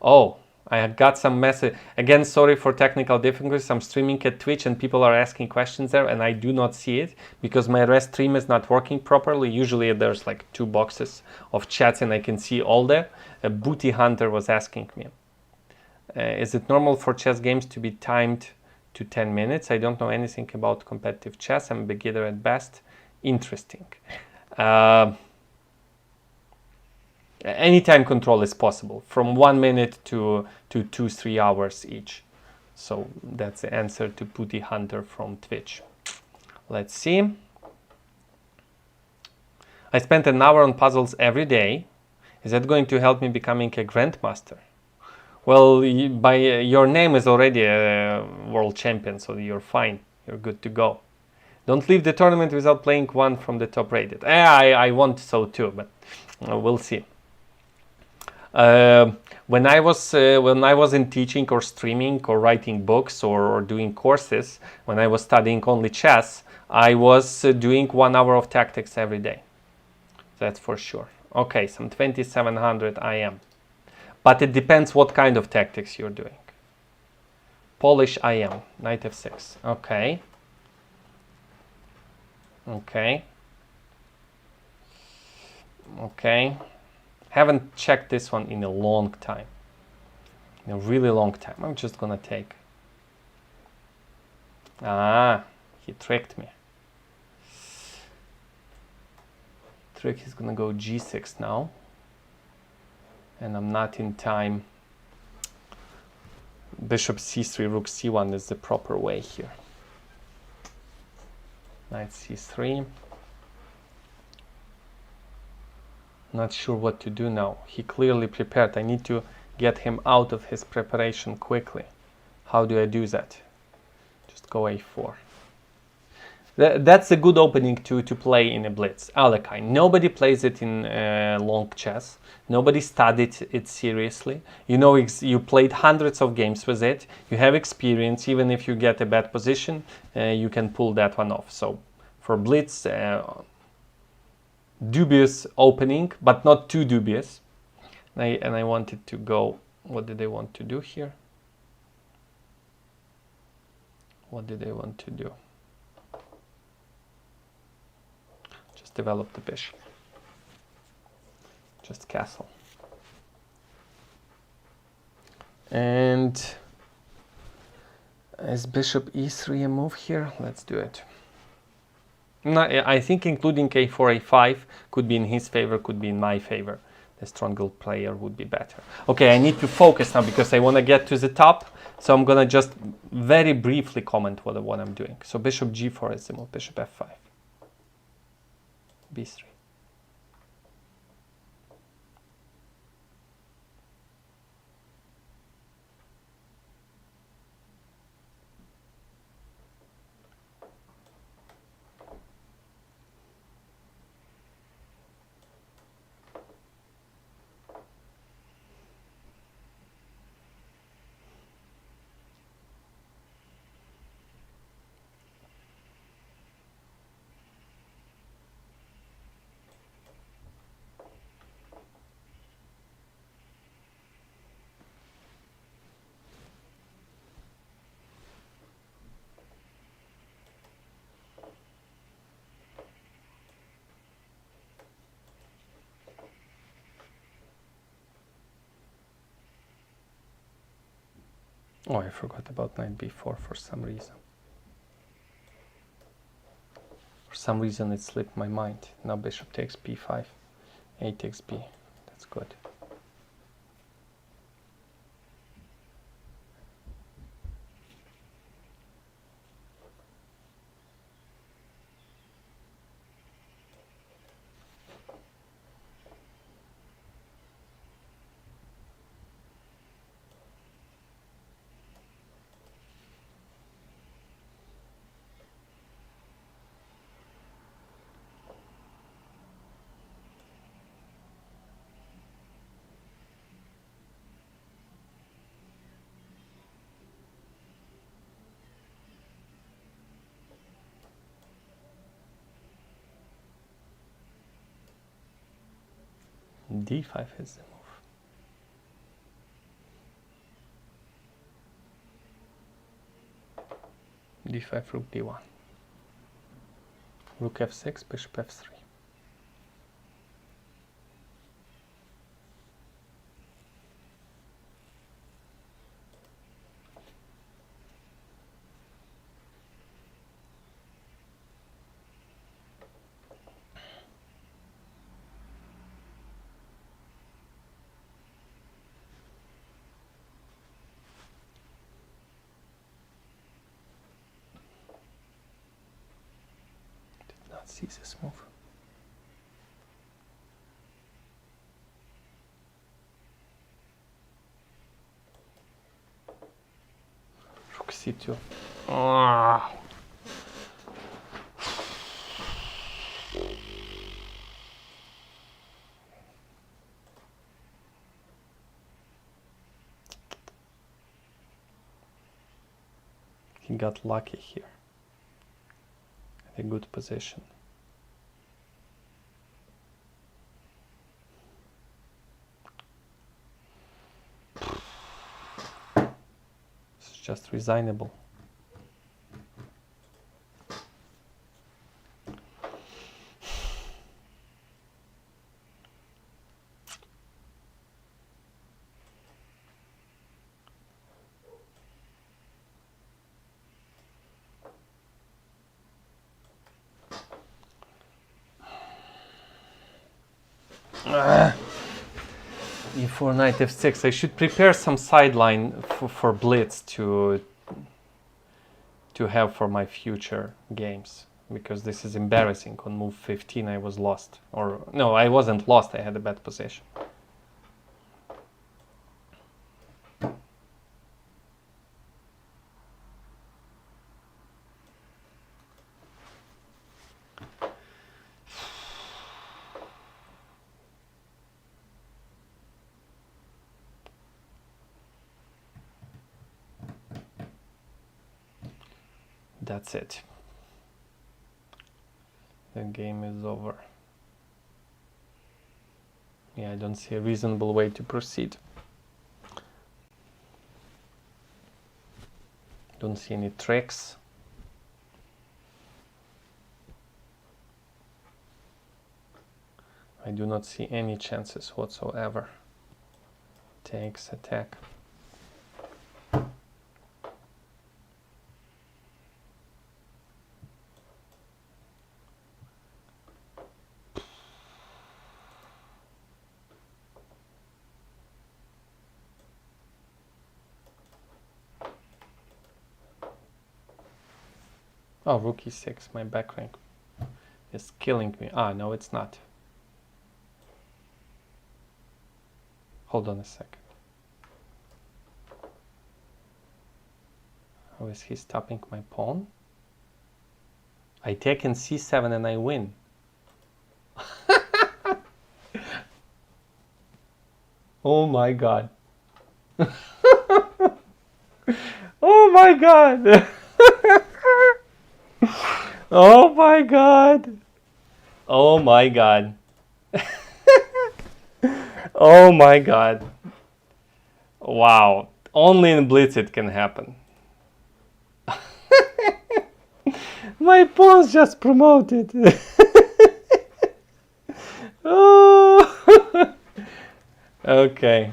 Oh, I had got some message. Again, sorry for technical difficulties. I'm streaming at Twitch and people are asking questions there and I do not see it because my rest stream is not working properly. Usually there's like 2 boxes of chats and I can see all there. A Booty Hunter was asking me, is it normal for chess games to be timed to 10 minutes? I don't know anything about competitive chess. I'm a beginner at best. Interesting. Any time control is possible, from 1 minute to 2-3 hours each. So that's the answer to Booty Hunter from Twitch. Let's see. I spent an hour on puzzles every day. Is that going to help me becoming a grandmaster? Well, your name is already a world champion, so you're fine. You're good to go. Don't leave the tournament without playing one from the top rated. I want so too, but we'll see. When I was in teaching or streaming or writing books or doing courses, when I was studying only chess, I was doing 1 hour of tactics every day. That's for sure. Okay, some 2700 IM. But it depends what kind of tactics you're doing. Polish IM, knight f6. Okay. Okay. Okay. Haven't checked this one in a long time. In a really long time. I'm just gonna take. Ah, he tricked me. Trick is gonna go g6 now. And I'm not in time. Bishop c3, rook c1 is the proper way here. Knight c3. Not sure what to do now. He clearly prepared. I need to get him out of his preparation quickly. How do I do that? Just go a4. That's a good opening to play in a blitz. Alekai. Nobody plays it in long chess. Nobody studied it seriously. You know, you played hundreds of games with it. You have experience. Even if you get a bad position, you can pull that one off. So for blitz, dubious opening, but not too dubious. And I wanted to go. What did I want to do here? What did I want to do? Just develop the bishop. Just castle. And Is bishop e3 a move here? Let's do it. No, I think including a4, a5 could be in his favor, could be in my favor. The stronger player would be better. Okay, I need to focus now because I want to get to the top. So I'm gonna just very briefly comment what I'm doing. So bishop g4 is the move, bishop f5, b3. Oh, I forgot about knight b4 for some reason. For some reason it slipped my mind. Now bishop takes b5, a takes b. That's good. d5 is the move. d5, rook d1. Rook f6, bishop f3. Not see this move. Rook c2. Oh. He got lucky here. A good position. It's just resignable. E4, knight f6. I should prepare some sideline for blitz to have for my future games, because this is embarrassing. On move 15 I was lost. Or no, I wasn't lost, I had a bad position. That's it. The game is over. Yeah, I don't see a reasonable way to proceed. Don't see any tricks. I do not see any chances whatsoever. Takes, attack. Oh, rook e6, my back rank is killing me. Ah, no, it's not. Hold on a second. How is he stopping my pawn? I take in c7 and I win. Oh my god. Oh my god. Oh my god. Oh my god. Oh my god. Wow. Only in Blitz it can happen. My pawn's just promoted. Oh. Okay.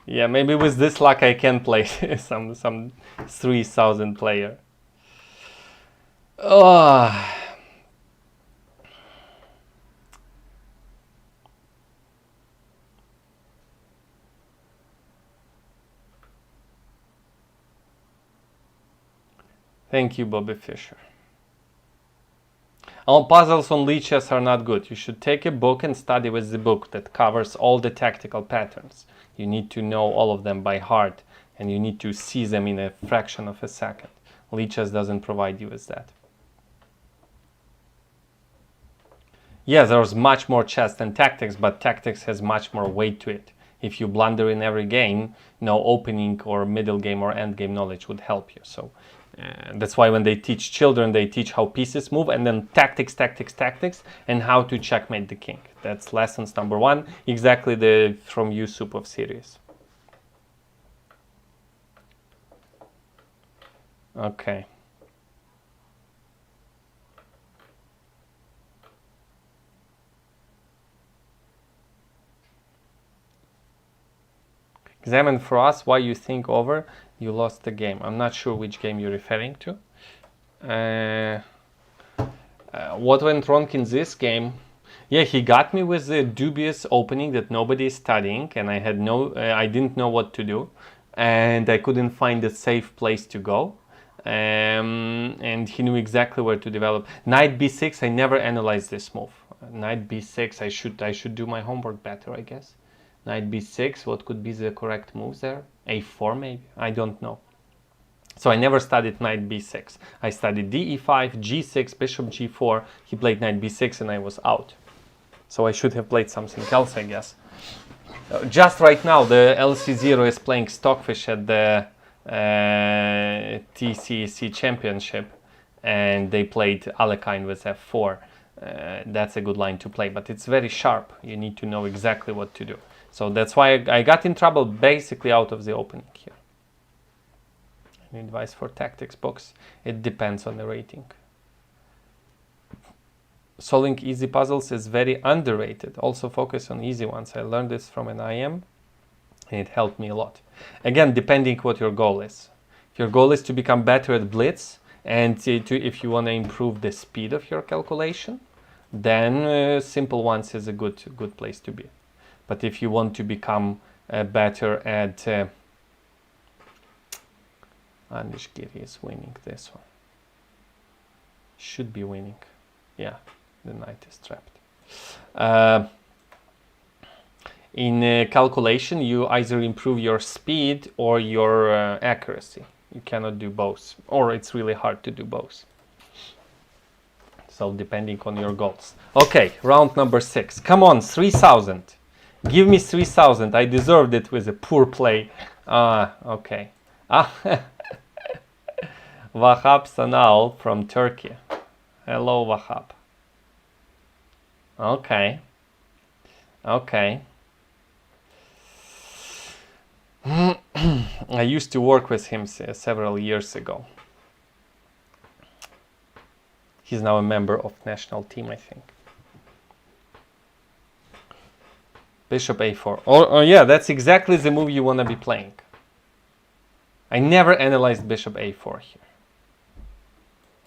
Yeah, maybe with this luck I can play some 3000 player. Oh. Thank you, Bobby Fischer. All puzzles on leeches are not good. You should take a book and study with the book that covers all the tactical patterns. You need to know all of them by heart, and you need to see them in a fraction of a second. Leeches doesn't provide you with that. Yeah, there's much more chess than tactics, but tactics has much more weight to it. If you blunder in every game, opening or middle game or end game knowledge would help you. So that's why when they teach children, they teach how pieces move, and then tactics, and how to checkmate the king. That's lessons number 1, exactly the From You Soup of series. Okay. Examine for us why you think over you lost the game. I'm not sure which game you're referring to. What went wrong in this game? Yeah, he got me with the dubious opening that nobody is studying, and I had I didn't know what to do, and I couldn't find a safe place to go. And he knew exactly where to develop. Knight b6, I never analyzed this move. Knight b6, I should do my homework better, I guess. Knight b6, what could be the correct moves there? a4 maybe? I don't know. So I never studied knight b6. I studied d e5, g6, bishop g4. He played knight b6 and I was out. So I should have played something else, I guess. Just right now, the LC0 is playing Stockfish at the TCC Championship, and they played Alekhine with f4. That's a good line to play, but it's very sharp. You need to know exactly what to do. So that's why I got in trouble basically out of the opening here. Any advice for tactics box? It depends on the rating. Solving easy puzzles is very underrated. Also focus on easy ones. I learned this from an IM and it helped me a lot. Again, depending what your goal is. If your goal is to become better at Blitz and if you want to improve the speed of your calculation, then simple ones is a good place to be. But if you want to become better at... Anishgiri is winning this one. Should be winning. Yeah, the knight is trapped. In calculation, you either improve your speed or your accuracy. You cannot do both, or it's really hard to do both. So depending on your goals. Okay, round number 6. Come on, 3000. Give me 3000. I deserved it with a poor play. Okay. Vahap Sanal from Turkey. Hello, Vahap. Okay. Okay. I used to work with him several years ago. He's now a member of national team, I think. Bishop a4. Oh yeah, that's exactly the move you want to be playing. I never analyzed bishop a4 here.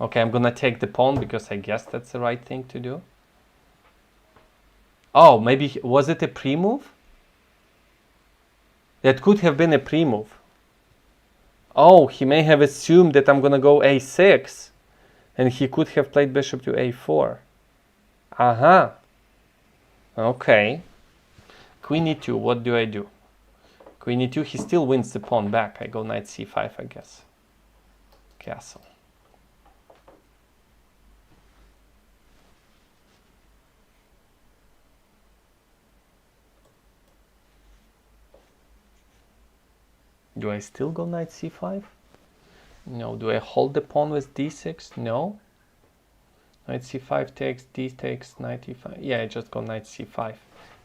Okay, I'm gonna take the pawn because I guess that's the right thing to do. Oh, maybe, was it a pre-move? That could have been a pre-move. Oh, he may have assumed that I'm gonna go a6, and he could have played bishop to a4. Aha. Okay. Queen e2, what do I do? Queen e2, he still wins the pawn back. I go knight c5, I guess. Castle. Do I still go knight c5? No. Do I hold the pawn with d6? No. Knight c5 takes, d takes, knight e5. Yeah, I just go knight c5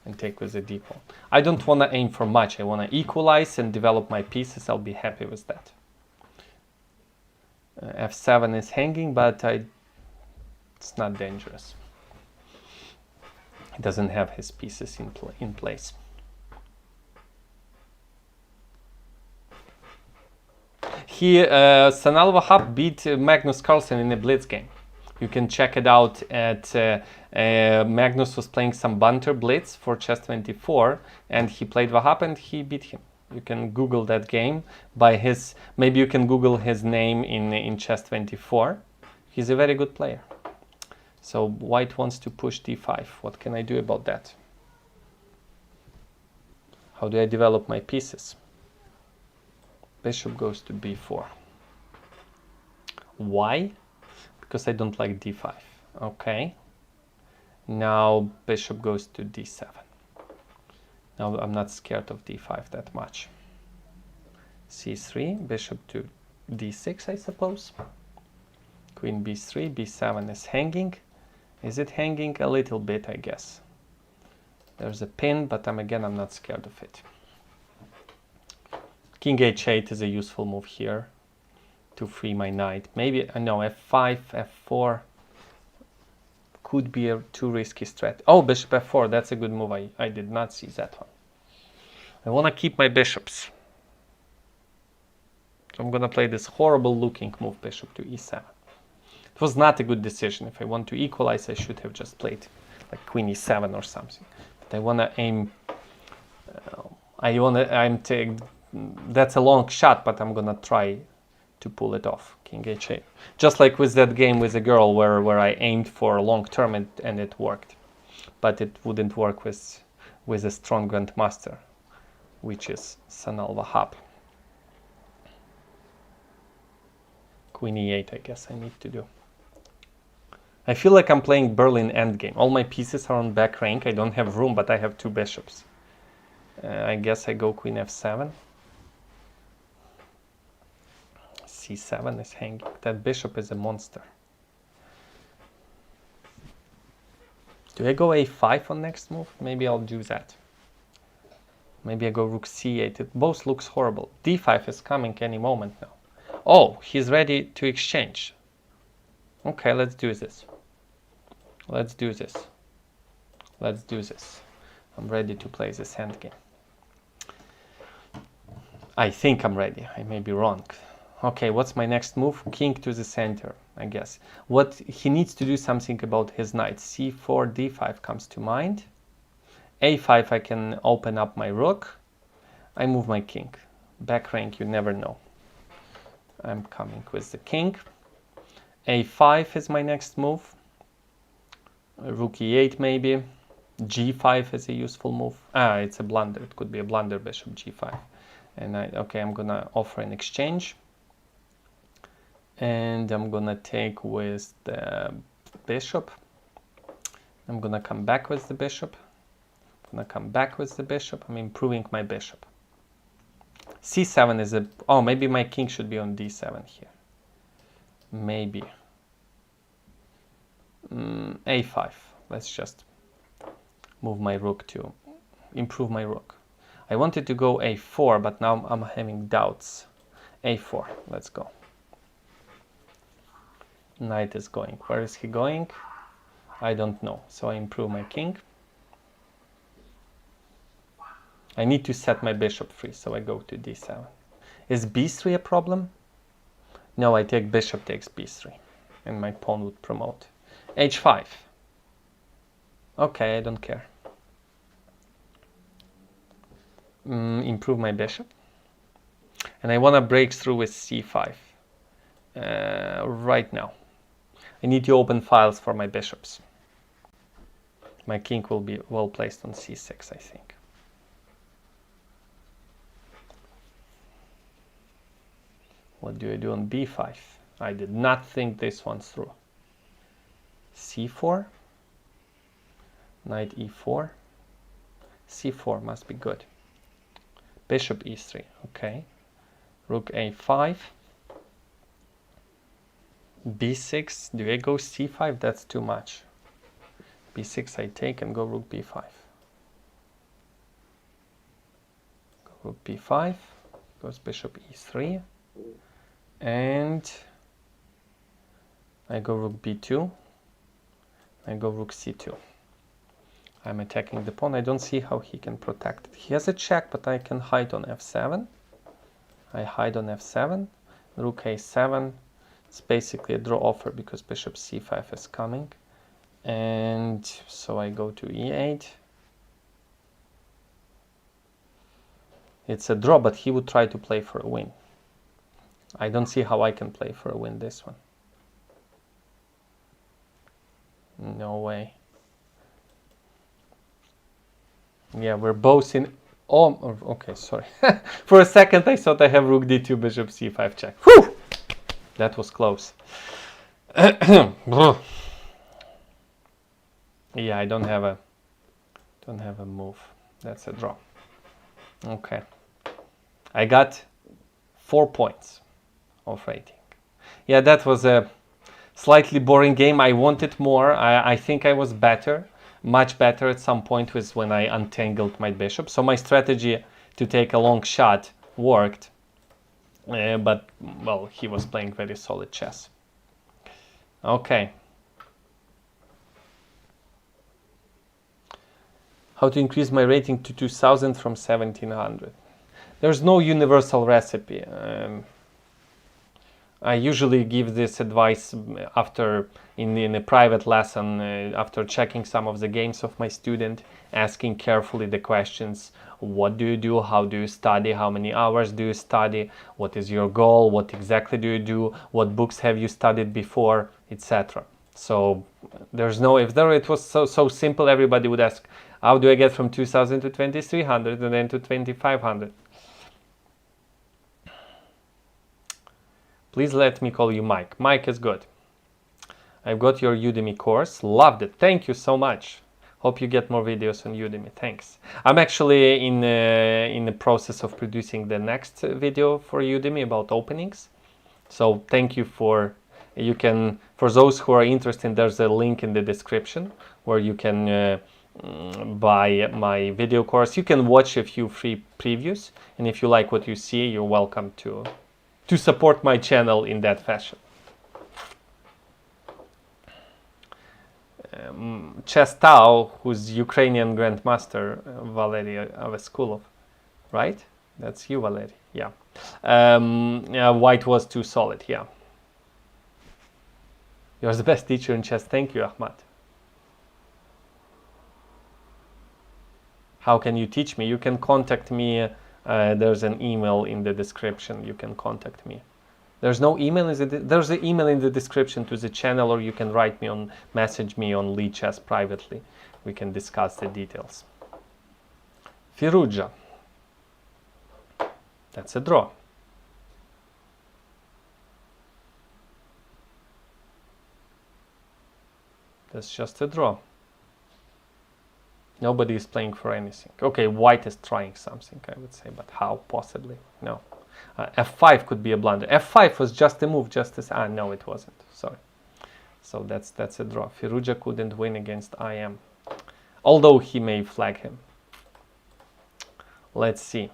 and take with the d pawn. I don't want to aim for much. I want to equalize and develop my pieces. I'll be happy with that. f7 is hanging, but it's not dangerous. He doesn't have his pieces in place. Sanal Wahab beat Magnus Carlsen in a blitz game. You can check it out at Magnus was playing some banter blitz for chess24, and he played Wahab and he beat him. You can Google that game by his. Maybe you can Google his name in chess24. He's a very good player. So White wants to push d5. What can I do about that? How do I develop my pieces? Bishop goes to b4. Why? Because I don't like d5. Okay. Now bishop goes to d7. Now I'm not scared of d5 that much. c3, bishop to d6, I suppose. Queen b3, b7 is hanging. Is it hanging? A little bit, I guess. There's a pin, but I'm not scared of it. King h8 is a useful move here to free my knight. Maybe, no, f5, f4 could be a too risky strat. Oh, bishop f4, that's a good move. I did not see that one. I want to keep my bishops. So I'm going to play this horrible looking move, bishop to e7. It was not a good decision. If I want to equalize, I should have just played like queen e7 or something. But I want to aim, that's a long shot, but I'm going to try to pull it off. King h8. Just like with that game with a girl where I aimed for long term and it worked. But it wouldn't work with a strong grandmaster, which is Sanal Wahab. Queen e8, I guess I need to do. I feel like I'm playing Berlin endgame. All my pieces are on back rank. I don't have room, but I have two bishops. I guess I go queen f7. c7 is hanging. That bishop is a monster. Do I go a5 on next move? Maybe I'll do that. Maybe I go rook c8. It both looks horrible. d5 is coming any moment now. Oh, he's ready to exchange. Okay, let's do this. Let's do this. Let's do this. I'm ready to play this endgame. I think I'm ready. I may be wrong. Okay, what's my next move? King to the center, I guess. What he needs to do something about his knight. c4, d5 comes to mind. a5, I can open up my rook. I move my king. Back rank, you never know. I'm coming with the king. a5 is my next move. Rook e8 maybe. g5 is a useful move. It's a blunder. It could be a blunder, bishop g5. And I'm gonna offer an exchange. And I'm gonna take with the bishop. I'm gonna come back with the bishop. I'm improving my bishop. c7 is maybe my king should be on d7 here. Maybe. a5. Let's just move my rook to improve my rook. I wanted to go a4, but now I'm having doubts. a4, let's go. Knight is going. Where is he going? I don't know. So I improve my king. I need to set my bishop free, so I go to d7. Is b3 a problem? No, I take bishop takes b3, and my pawn would promote. h5. Okay, I don't care. Improve my bishop. And I want to break through with c5 right now. I need to open files for my bishops. My king will be well placed on c6, I think. What do I do on b5? I did not think this one through. c4, knight e4, c4 must be good. Bishop e3, okay. Rook a5, b6, do I go c5? That's too much. b6 I take and go rook b5. Go rook b5, goes bishop e3, and I go rook b2, I go rook c2. I'm attacking the pawn. I don't see how he can protect it. He has a check, but I can hide on f7. I hide on f7, rook a7. It's basically a draw offer because bishop c5 is coming. And so I go to e8. It's a draw, but he would try to play for a win. I don't see how I can play for a win this one. No way. Yeah, we're both in... Oh, okay, sorry. For a second I thought I have rook d2, bishop c5 check. Whew! That was close. Yeah, I don't have a move. That's a draw. Okay. I got 4 points of rating. Yeah, that was a slightly boring game. I wanted more. I think I was better. Much better at some point was when I untangled my bishop. So my strategy to take a long shot worked. But, well, he was playing very solid chess. Okay. How to increase my rating to 2000 from 1700? There's no universal recipe. I usually give this advice after in a private lesson, after checking some of the games of my student, asking carefully the questions: what do you do, how do you study, how many hours do you study, what is your goal, what exactly do you do, what books have you studied before, etc. So there's no, if there it was so simple, everybody would ask, how do I get from 2000 to 2300 and then to 2500? Please let me call you Mike. Mike is good. I've got your Udemy course. Loved it. Thank you so much. Hope you get more videos on Udemy. Thanks. I'm actually in the process of producing the next video for Udemy about openings. So thank you for, for those who are interested, there's a link in the description where you can buy my video course. You can watch a few free previews. And if you like what you see, you're welcome to support my channel in that fashion. Chestao, who's Ukrainian grandmaster, Valery Aveskulov, right? That's you, Valery. Yeah. Yeah. White was too solid. Yeah. You're the best teacher in chess. Thank you, Ahmad. How can you teach me? You can contact me. There's an email in the description. You can contact me. There's no email. There's an email in the description to the channel, or you can write me on, message me on Lichess privately. We can discuss the details. Firuja. That's a draw. That's just a draw. Nobody is playing for anything. Okay, white is trying something, I would say, but how? Possibly? No. F5 could be a blunder. F5 was just a move, just as... Ah, no, it wasn't. Sorry. So that's a draw. Firuja couldn't win against IM, although he may flag him. Let's see.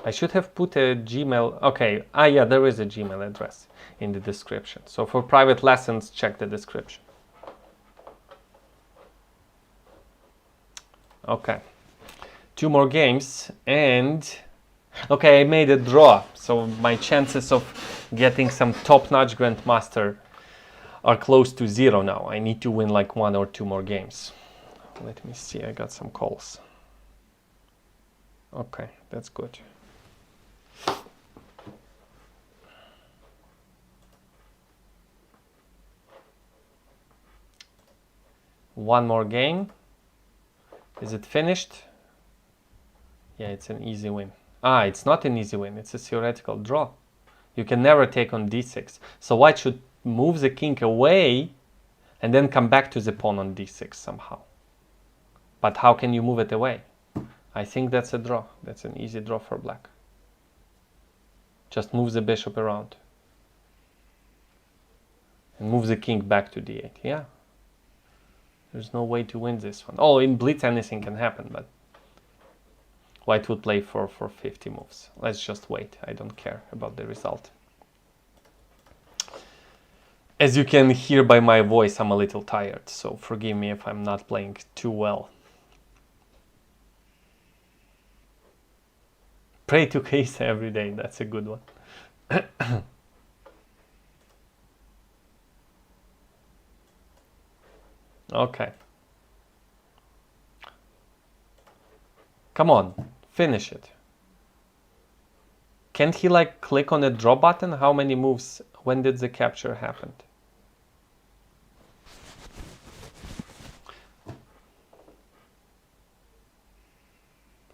I should have put a Gmail... Okay, yeah, there is a Gmail address in the description. So for private lessons, check the description. Okay, 2 more games, and okay, I made a draw, so my chances of getting some top-notch grandmaster are close to 0 now. I need to win like 1 or 2 more games. Let me see, I got some calls. Okay, that's good. One more game. Is it finished? Yeah, it's an easy win. Ah, it's not an easy win. It's a theoretical draw. You can never take on d6. So white should move the king away and then come back to the pawn on d6 somehow. But how can you move it away? I think that's a draw. That's an easy draw for black. Just move the bishop around. And move the king back to d8. Yeah. There's no way to win this one. Oh, in blitz anything can happen, but white would play for 50 moves. Let's just wait. I don't care about the result. As you can hear by my voice, I'm a little tired, so forgive me if I'm not playing too well. Pray to Case every day. That's a good one. Okay. Come on, finish it. Can't he like click on a draw button? How many moves? When did the capture happen?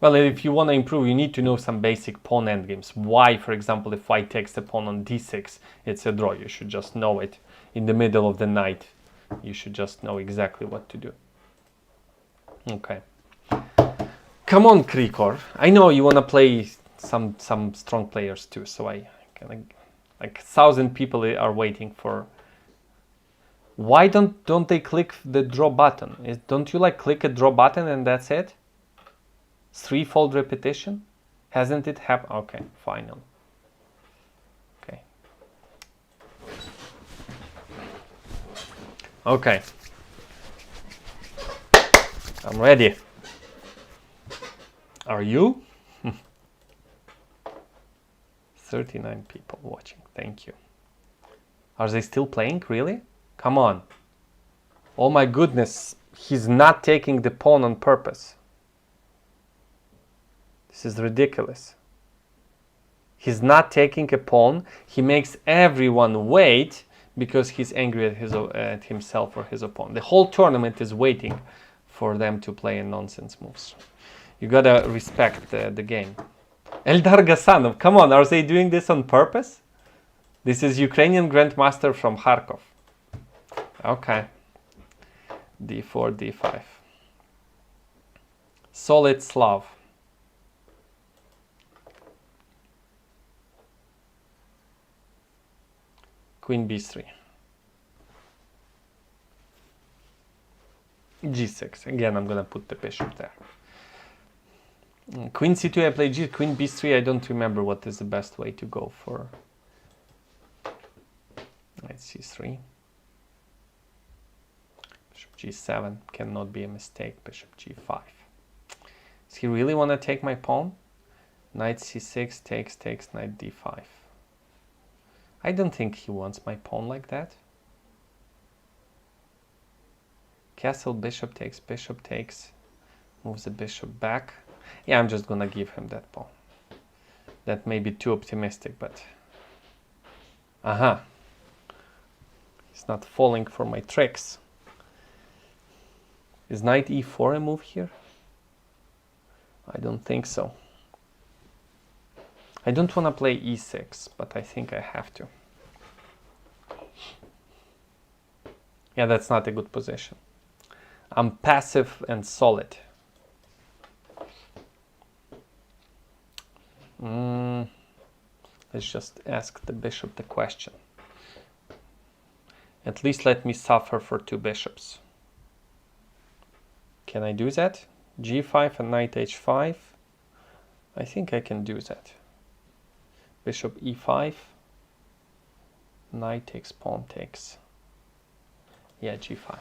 Well, if you want to improve, you need to know some basic pawn endgames. Why, for example, if white takes the pawn on d6, it's a draw. You should just know it. In the middle of the night, you should just know exactly what to do. Okay. Come on, Krikor. I know you want to play some strong players too, so I can, like 1,000 people are waiting for. Why don't they click the draw button? Don't you like click a draw button and that's it? Threefold repetition? Hasn't it happened? Okay, final. Okay. Okay. I'm ready. Are you? 39 people watching. Thank you. Are they still playing? Really? Come on. Oh my goodness. He's not taking the pawn on purpose. This is ridiculous. He's not taking a pawn. He makes everyone wait because he's angry at himself or his opponent. The whole tournament is waiting for them to play nonsense moves. You gotta respect the game. Eldar Gasanov, come on, are they doing this on purpose? This is Ukrainian grandmaster from Kharkov. Okay. d4, d5. Solid Slav. Queen b3. g6. Again, I'm gonna put the bishop there. Queen c2, I play g. Queen b3, I don't remember what is the best way to go for. Knight c3. Bishop g7 cannot be a mistake. Bishop g5. Does he really want to take my pawn? Knight c6 takes knight d5. I don't think he wants my pawn like that. Castle, bishop takes, moves the bishop back. Yeah, I'm just gonna give him that pawn. That may be too optimistic, but... Aha. He's not falling for my tricks. Is knight e4 a move here? I don't think so. I don't want to play e6, but I think I have to. Yeah, that's not a good position. I'm passive and solid. Let's just ask the bishop the question. At least let me suffer for two bishops. Can I do that? g5 and knight h5. I think I can do that. Bishop e5. Knight takes, pawn takes. Yeah, g5.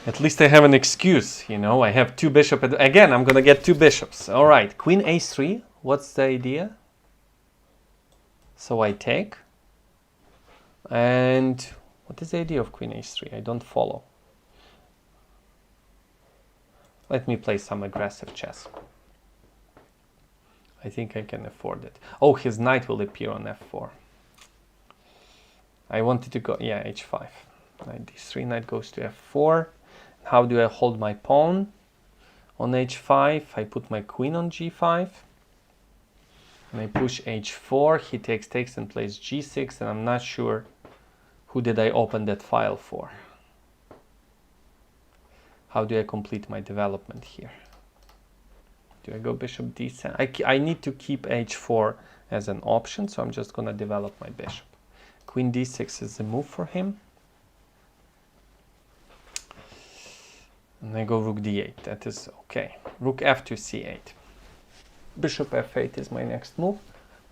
At least I have an excuse, you know. I have two bishops. Again, I'm gonna get two bishops. All right, queen a3. What's the idea? So I take. And what is the idea of queen h3? I don't follow. Let me play some aggressive chess. I think I can afford it. Oh, his knight will appear on f4. I wanted to go, yeah, h5. Knight d3, knight goes to f4. How do I hold my pawn? On h5, I put my queen on g5. And I push h4, he takes and plays g6, and I'm not sure who did I open that file for. How do I complete my development here? Do I go bishop d7? I need to keep h4 as an option, so I'm just going to develop my bishop. Queen d6 is the move for him. And I go rook d8. That is okay. Rook f2 c8. Bishop f8 is my next move.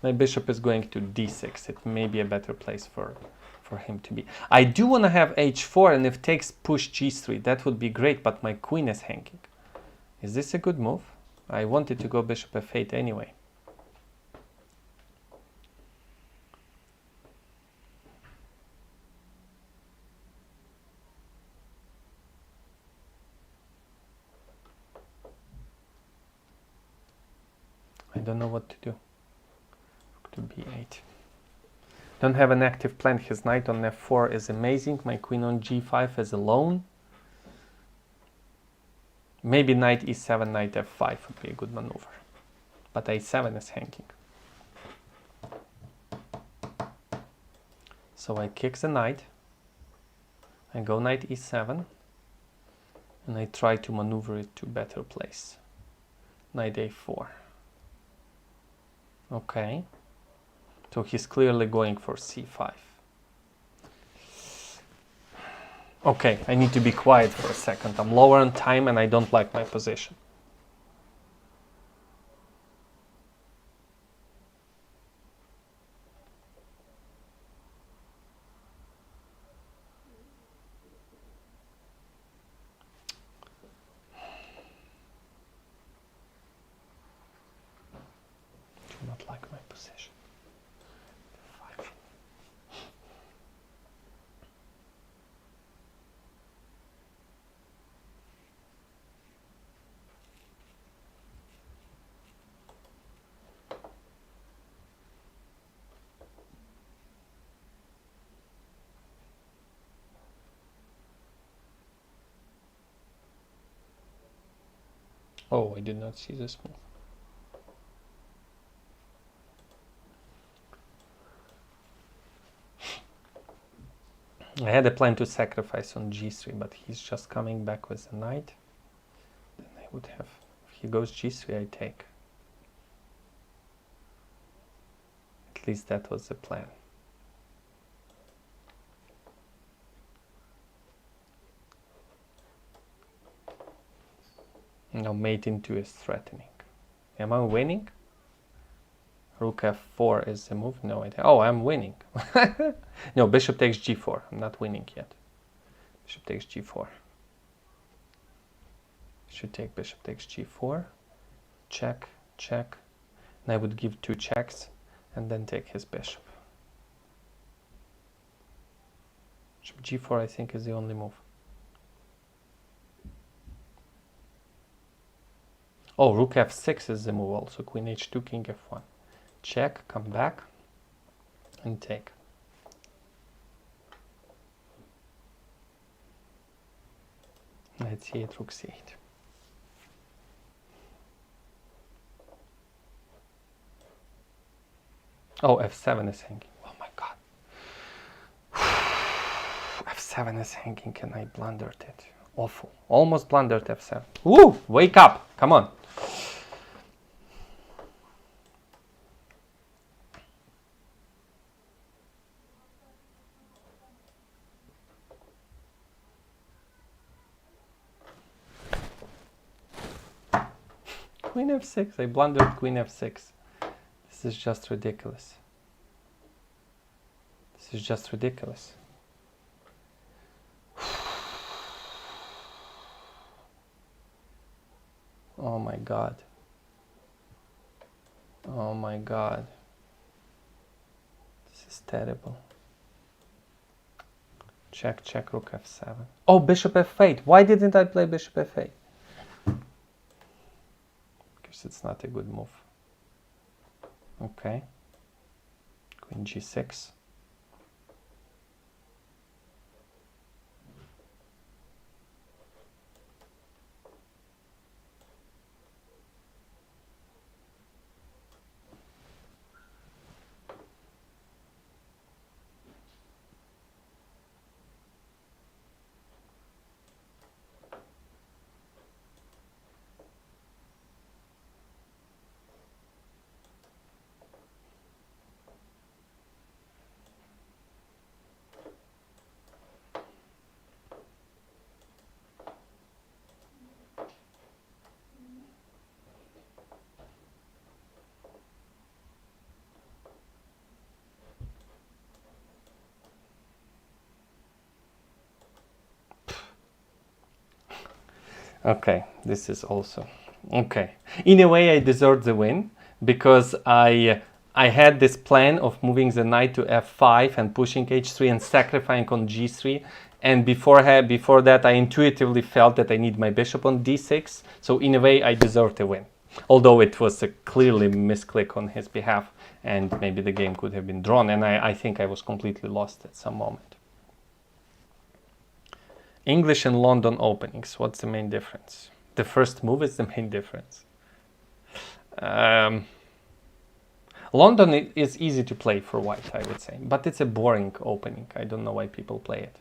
My bishop is going to d6. It may be a better place for him to be. I do want to have h4, and if takes push g3, that would be great, but my queen is hanging. Is this a good move? I wanted to go bishop f8 anyway. I don't know what to do. Rook to b8. Don't have an active plan. His knight on f4 is amazing. My queen on g5 is alone. Maybe knight e7, knight f5 would be a good maneuver. But a7 is hanging. So I kick the knight. I go knight e7. And I try to maneuver it to better place. Knight a4. Okay. So he's clearly going for c5. Okay, I need to be quiet for a second. I'm lower on time and I don't like my position. Do not like my position. Oh, I did not see this move. I had a plan to sacrifice on g3, but he's just coming back with the knight. Then I would have, if he goes g3, I take. At least that was the plan. Now mate into is threatening. Am I winning? Rook f4 is the move. No, oh, I'm winning. No, bishop takes g4. I'm not winning yet. Bishop takes g4. Should take bishop takes g4. Check, check. And I would give 2 checks and then take his bishop. Bishop g4, I think, is the only move. Oh, rook f6 is the move also. Queen h2, king f1. Check, come back, and take. Knight c8, rook c8. Oh, f7 is hanging. Oh my god. f7 is hanging and I blundered it. Awful. Almost blundered f7. Woo! Wake up! Come on. Queen f6. I blundered queen f6. This is just ridiculous. This is just ridiculous. Oh my god. Oh my god. This is terrible. Check, check, rook f7. Oh, bishop f8. Why didn't I play bishop f8? course, it's not a good move. Okay. Queen g6. Okay, this is also okay. In a way, I deserve the win because I had this plan of moving the knight to f5 and pushing h3 and sacrificing on g3. And before that, I intuitively felt that I need my bishop on d6. So in a way, I deserved a win. Although it was a clearly misclick on his behalf, and maybe the game could have been drawn. And I think I was completely lost at some moment. English and London openings, what's the main difference? The first move is the main difference. London is easy to play for white, I would say, but it's a boring opening. I don't know why people play it.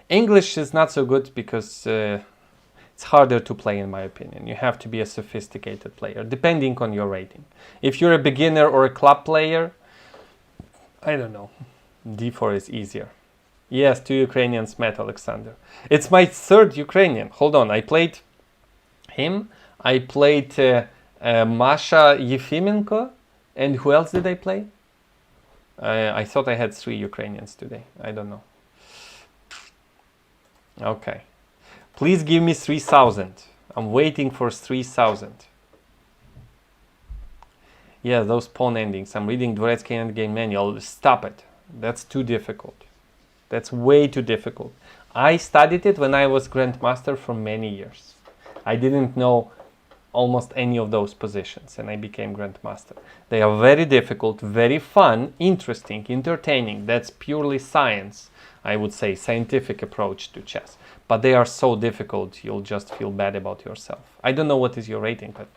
English is not so good because it's harder to play, in my opinion. You have to be a sophisticated player, depending on your rating. If you're a beginner or a club player, I don't know, d4 is easier. Yes, 2 Ukrainians met, Alexander. It's my third Ukrainian. Hold on, I played him. I played Masha Yefimenko. And who else did I play? I thought I had 3 Ukrainians today. I don't know. Okay. Please give me 3,000. I'm waiting for 3,000. Yeah, those pawn endings. I'm reading Dvoretsky Endgame Manual. Stop it. That's too difficult. That's way too difficult. I studied it when I was grandmaster for many years. I didn't know almost any of those positions and I became grandmaster. They are very difficult, very fun, interesting, entertaining. That's purely science, I would say, scientific approach to chess. But they are so difficult, you'll just feel bad about yourself. I don't know what is your rating, but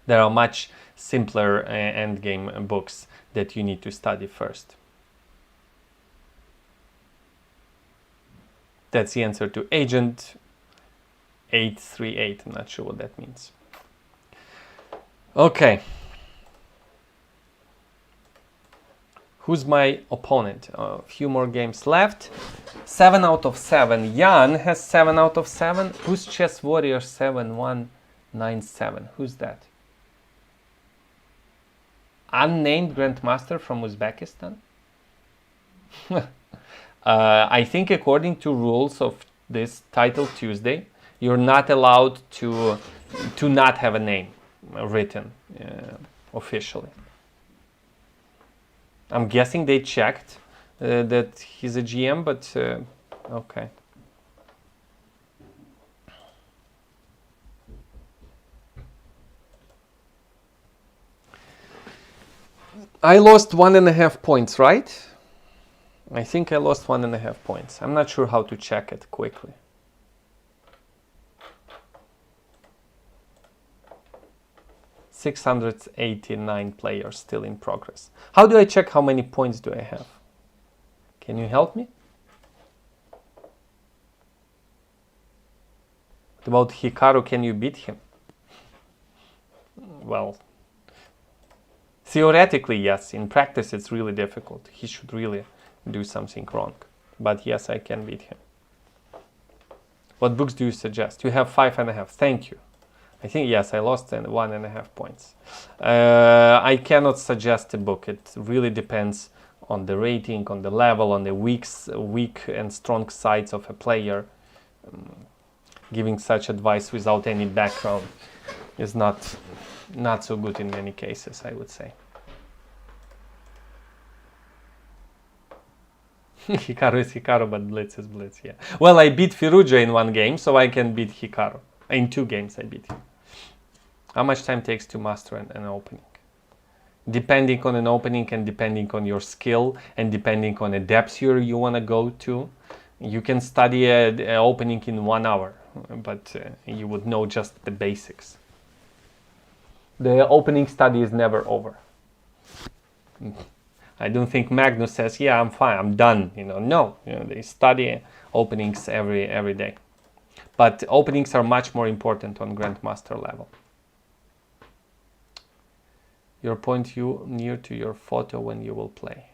there are much simpler endgame books that you need to study first. That's the answer to Agent 838. I'm not sure what that means. Okay. Who's my opponent? A few more games left. 7 out of 7. Jan has 7 out of 7. Who's Chess Warrior 7197? Who's that? Unnamed Grandmaster from Uzbekistan? I think according to rules of this Title Tuesday, you're not allowed to not have a name written officially. I'm guessing they checked that he's a GM, but okay. I lost 1.5 points, right? I think I lost 1.5 points. I'm not sure how to check it quickly. .689 players still in progress. How do I check how many points do I have? Can you help me? What about Hikaru? Can you beat him? Well, theoretically, yes. In practice, it's really difficult. He should really do something wrong. But yes, I can beat him. What books do you suggest? You have 5.5. Thank you. I think, yes, I lost 1.5 points. I cannot suggest a book. It really depends on the rating, on the level, on the weak and strong sides of a player. Giving such advice without any background is not so good in many cases, I would say. Hikaru is Hikaru, but Blitz is Blitz, yeah. Well, I beat Firuja in one game, so I can beat Hikaru. In 2 games I beat him. How much time takes to master an opening? Depending on an opening and depending on your skill and depending on the depth you want to go to, you can study an opening in 1 hour, but you would know just the basics. The opening study is never over. I don't think Magnus says, yeah, I'm fine, I'm done. No, they study openings every day. But openings are much more important on grandmaster level. Your point near to your photo when you will play.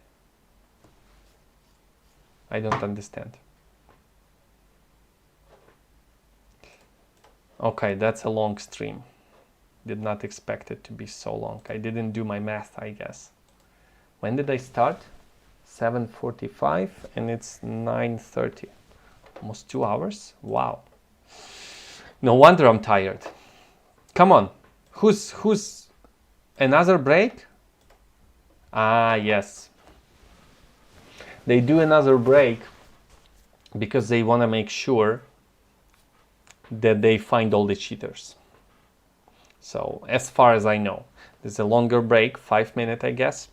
I don't understand. Okay, that's a long stream. Did not expect it to be so long. I didn't do my math, I guess. When did I start? 7:45 and it's 9:30. Almost 2 hours? Wow. No wonder I'm tired. Come on. Who's another break? Ah, yes. They do another break because they want to make sure that they find all the cheaters. So, as far as I know, there's a longer break, 5 minutes, I guess.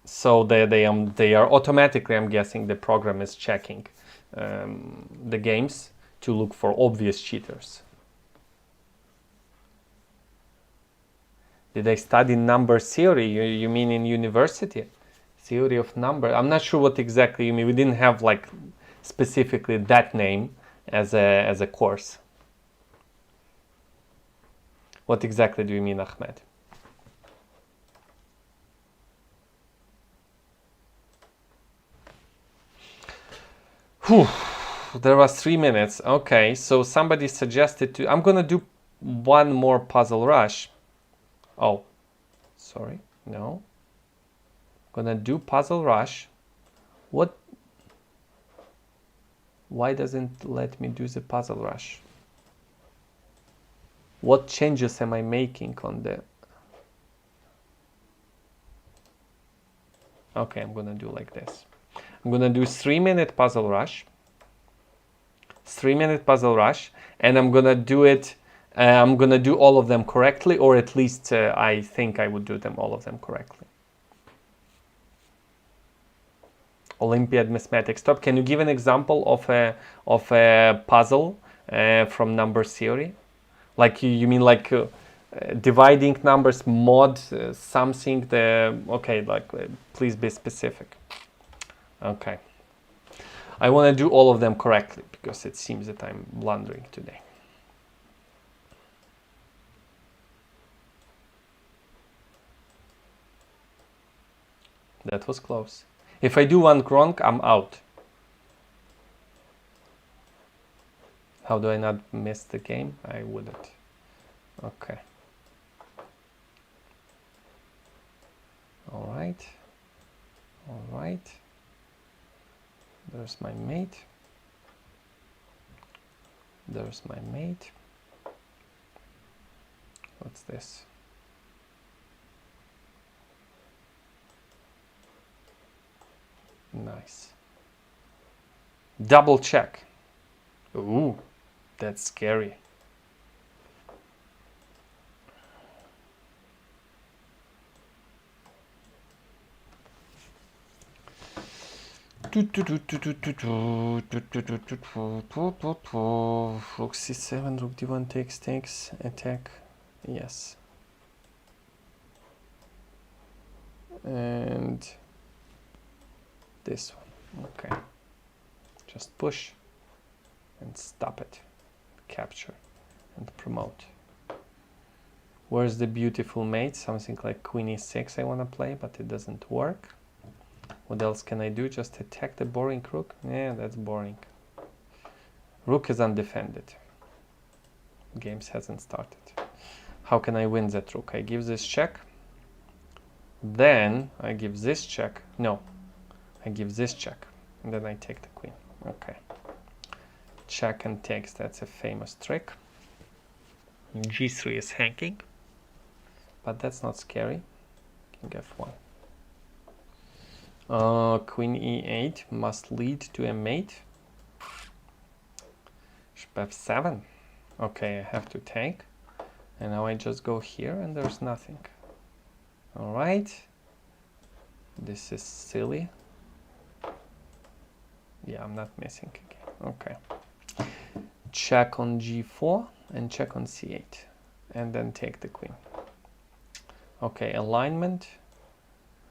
So they are automatically, I'm guessing, the program is checking the games to look for obvious cheaters. Did I study number theory? You mean in university? Theory of number? I'm not sure what exactly you mean. We didn't have like specifically that name as a course. What exactly do you mean, Ahmed? Whew, there was 3 minutes. Okay, so somebody suggested to... I'm gonna do one more puzzle rush. Oh, sorry, no. I'm gonna do puzzle rush. What? Why doesn't let me do the puzzle rush? What changes am I making on the... Okay, I'm gonna do like this. I'm gonna do 3-minute puzzle rush. 3-minute puzzle rush, and I'm gonna do it. I'm gonna do all of them correctly, or at least I think I would do them all of them correctly. Olympiad mathematics top. Can you give an example of a puzzle from number theory? Like you mean like dividing numbers, mod something? Okay, like please be specific. Okay. I want to do all of them correctly because it seems that I'm blundering today. That was close. If I do one wrong, I'm out. How do I not miss the game? I wouldn't. Okay. All right. All right. There's my mate. There's my mate. What's this? Nice. Double check. Ooh, that's scary. Rook c7, rook d1 takes, attack. Yes. And this one. Okay. Just push and stop it. Capture and promote. Where's the beautiful mate? Something like queen e6 I want to play, but it doesn't work. What else can I do? Just attack the boring rook? Yeah, that's boring. Rook is undefended. Games hasn't started. How can I win that rook? I give this check. Then I give this check. No, I give this check. And then I take the queen. Okay. Check and takes. That's a famous trick. G3 is hanging. But that's not scary. King f1. Queen e8 must lead to a mate. Bishop f7. Okay, I have to take. And now I just go here and there's nothing. All right. This is silly. Yeah, I'm not missing again. Okay. Check on g4 and check on c8. And then take the queen. Okay, alignment.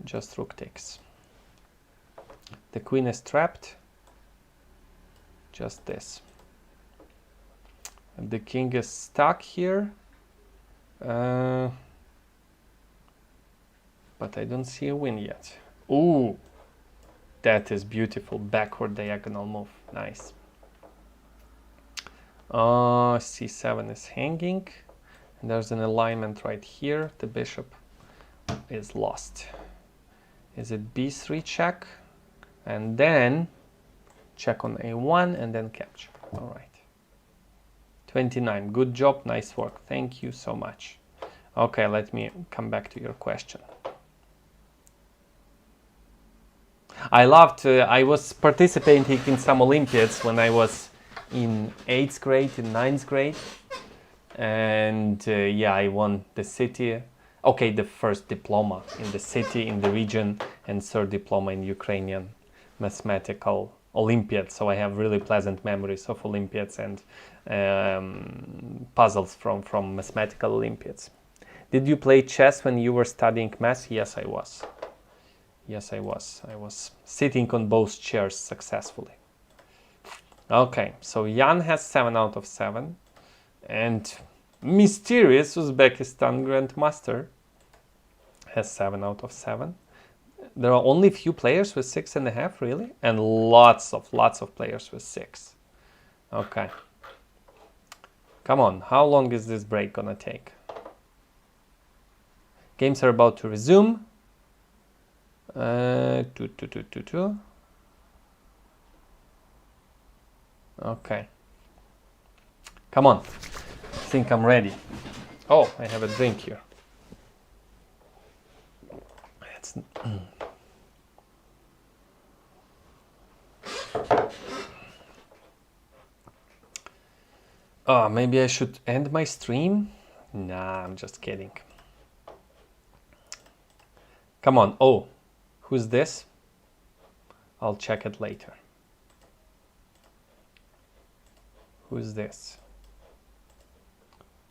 Just rook takes. The queen is trapped. Just this. And the king is stuck here. But I don't see a win yet. Ooh, that is beautiful. Backward diagonal move. Nice. c7 is hanging. And there's an alignment right here. The bishop is lost. Is it b3 check? And then check on a1 and then capture. All right. 29. Good job. Nice work. Thank you so much. Okay, let me come back to your question. I was participating in some Olympiads when I was in 8th grade, in 9th grade. And yeah, I won the city. Okay, the first diploma in the city, in the region, and third diploma in Ukrainian mathematical Olympiad. So I have really pleasant memories of Olympiads and puzzles from mathematical Olympiads. Did you play chess when you were studying math? Yes, I was. Yes, I was. I was sitting on both chairs successfully. Okay, so Jan has 7 out of 7. And mysterious Uzbekistan grandmaster has 7 out of 7. There are only few players with 6.5, really? And lots of players with 6. Okay. Come on, how long is this break gonna take? Games are about to resume. Okay. Come on. I think I'm ready. Oh, I have a drink here. Oh, maybe I should end my stream? Nah, I'm just kidding. Come on. Oh, who's this? I'll check it later. Who's this?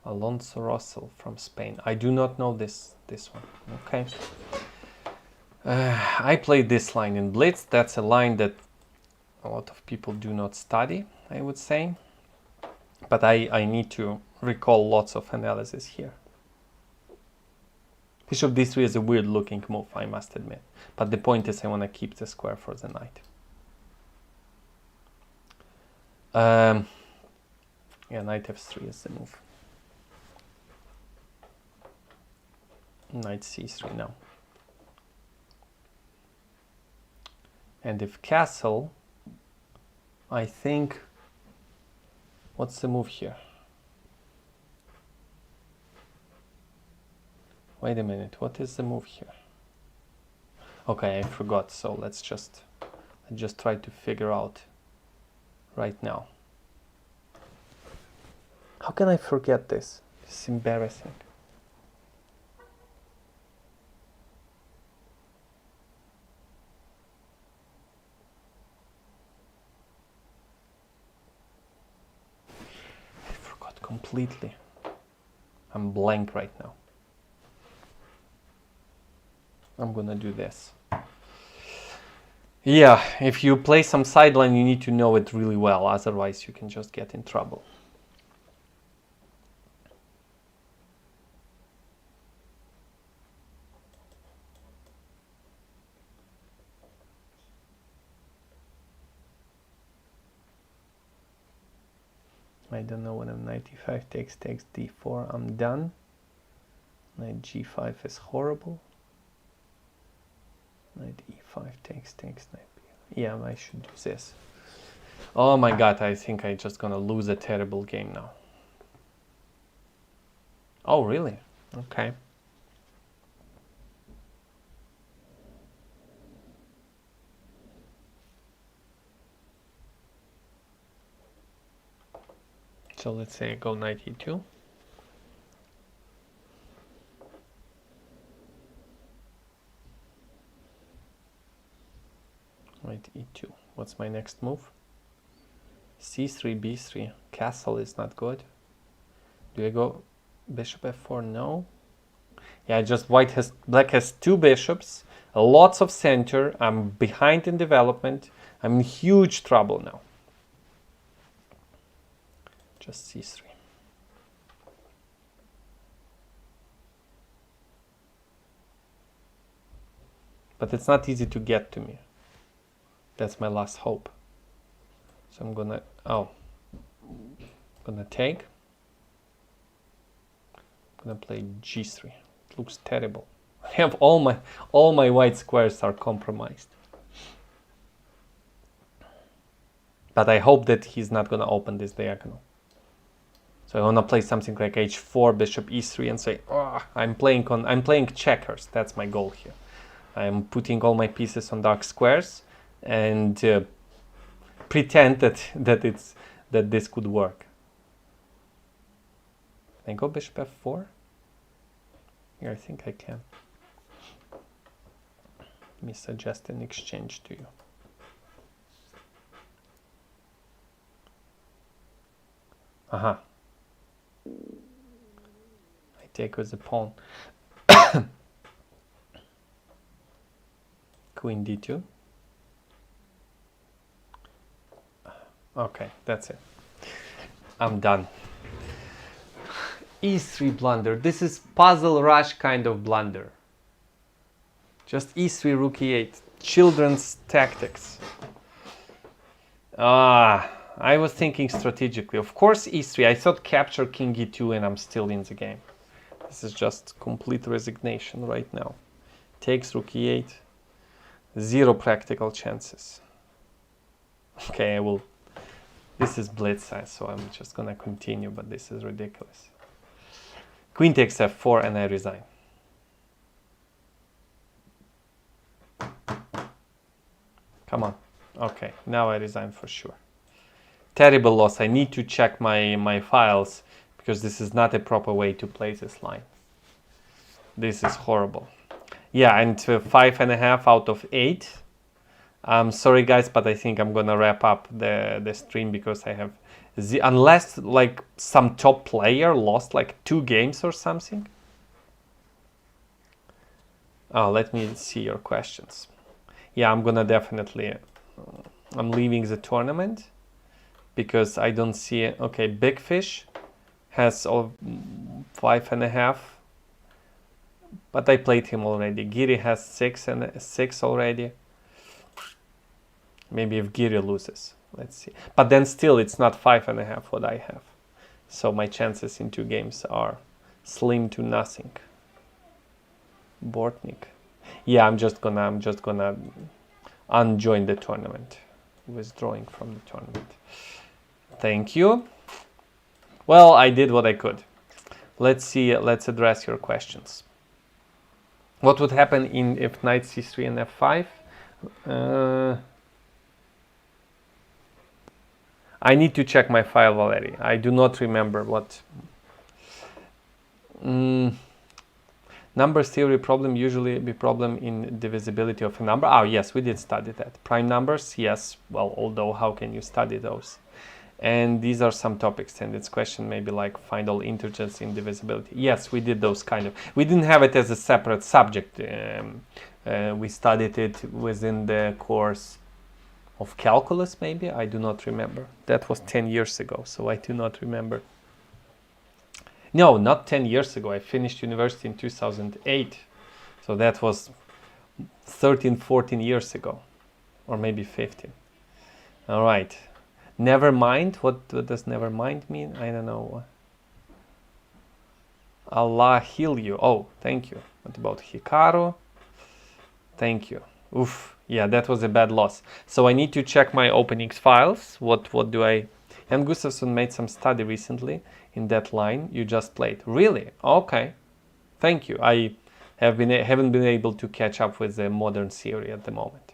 Alonso Russell from Spain. I do not know this one. Okay. I played this line in Blitz. That's a line that a lot of people do not study, I would say. But I need to recall lots of analysis here. Bishop d3 is a weird looking move, I must admit. But the point is I want to keep the square for the knight. Yeah, knight f3 is the move. Knight c3 now. And if castle, I think, what's the move here? Wait a minute, what is the move here? Okay, I forgot, so let's just try to figure out right now. How can I forget this? It's embarrassing. I forgot completely. I'm blank right now. I'm gonna do this. Yeah, if you play some sideline, you need to know it really well, otherwise you can just get in trouble. I don't know when knight e5 takes d4, I'm done. Knight g5 is horrible. Knight e5 takes knight b. Yeah, I should do this. Oh my god, I think I'm just gonna lose a terrible game now. Oh, really? Okay. So let's say I go knight e2. Knight e2. What's my next move? c3, b3. Castle is not good. Do I go bishop f4? No. Yeah, just black has two bishops, lots of center. I'm behind in development. I'm in huge trouble now. Just c3. But it's not easy to get to me. That's my last hope. So I'm gonna take. I'm gonna play g3. It looks terrible. I have all my white squares are compromised. But I hope that he's not gonna open this diagonal. So I wanna play something like h4, bishop e3, and say, oh, I'm playing checkers. That's my goal here. I'm putting all my pieces on dark squares and pretend that this could work. Can I go bishop f4? Yeah, I think I can. Let me suggest an exchange to you. Aha. I take with the pawn. Queen d2. Okay, that's it. I'm done. e3 blunder. This is puzzle rush kind of blunder. Just e3, rook e8. Children's tactics. I was thinking strategically. Of course e3. I thought capture king e2 and I'm still in the game. This is just complete resignation right now. Takes rook e8. Zero practical chances. Okay, I will. This is blitz size, so I'm just gonna continue, but this is ridiculous. Queen takes f4 and I resign. Come on. Okay, now I resign for sure. Terrible loss. I need to check my files because this is not a proper way to play this line. This is horrible. Yeah, and 5.5 out of 8. I'm sorry guys, but I think I'm gonna wrap up the stream because I have unless like some top player lost like 2 games or something. Oh, let me see your questions. Yeah, I'm gonna definitely I'm leaving the tournament because I don't see it. Okay, Big Fish has 5.5, but I played him already. Giri has 6 already. Maybe if Giri loses, let's see. But then still, it's not 5.5 what I have. So my chances in 2 games are slim to nothing. Bortnik. Yeah, I'm just gonna unjoin the tournament, withdrawing from the tournament. Thank you. Well, I did what I could. Let's see. Let's address your questions. What would happen if knight c3 and f5? I need to check my file, Valerie. I do not remember what. Number theory problem usually be problem in divisibility of a number. Oh yes, we did study that. Prime numbers, yes. Well, although how can you study those? And these are some topics, and it's question maybe like find all integers in divisibility. Yes, we did those kind of. We didn't have it as a separate subject. We studied it within the course of calculus, maybe. I do not remember. That was 10 years ago, so I do not remember. No, not 10 years ago. I finished university in 2008. So that was 13, 14 years ago. Or maybe 15. All right. Never mind. What does never mind mean? I don't know. Allah heal you. Oh, thank you. What about Hikaru? Thank you. Oof. Yeah, that was a bad loss. So I need to check my openings files. What do I... Jan Gustafsson made some study recently in that line you just played. Really? Okay. Thank you. I haven't been able to catch up with the modern theory at the moment.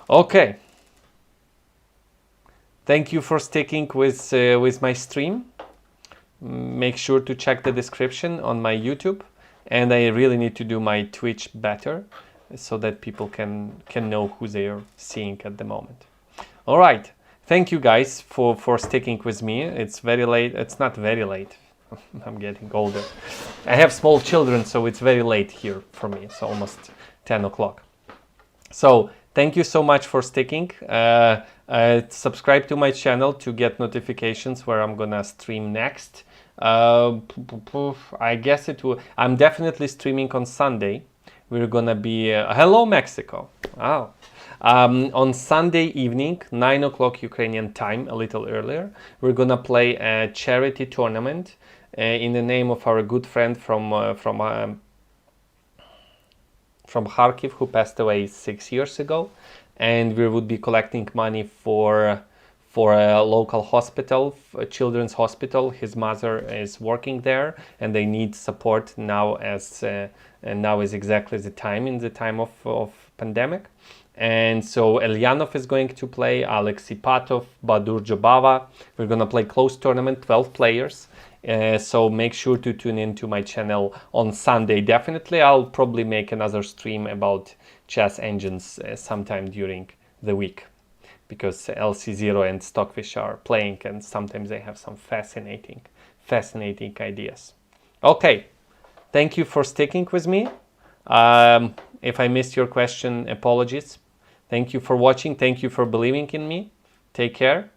Okay. Thank you for sticking with my stream. Make sure to check the description on my YouTube, and I really need to do my Twitch better so that people can know who they are seeing at the moment. All right, thank you guys for sticking with me. It's very late. It's not very late. I'm getting older. I have small children, so it's very late here for me. It's almost 10 o'clock. So thank you so much for sticking. Subscribe to my channel to get notifications where I'm gonna stream next. I guess it will. I'm definitely streaming on Sunday. We're gonna be hello Mexico. Wow. On Sunday evening, 9 o'clock Ukrainian time, a little earlier, we're gonna play a charity tournament in the name of our good friend from Kharkiv, who passed away 6 years ago, and we would be collecting money for a local hospital, a children's hospital. His mother is working there, and they need support now, as now is exactly the time of pandemic. And so Elyanov is going to play, Oleksiyenko, Badur Jobava. We're going to play close tournament, 12 players. So make sure to tune in to my channel on Sunday. Definitely, I'll probably make another stream about chess engines sometime during the week, because LC0 and Stockfish are playing, and sometimes they have some fascinating ideas. Okay, thank you for sticking with me. If I missed your question, apologies. Thank you for watching. Thank you for believing in me. Take care.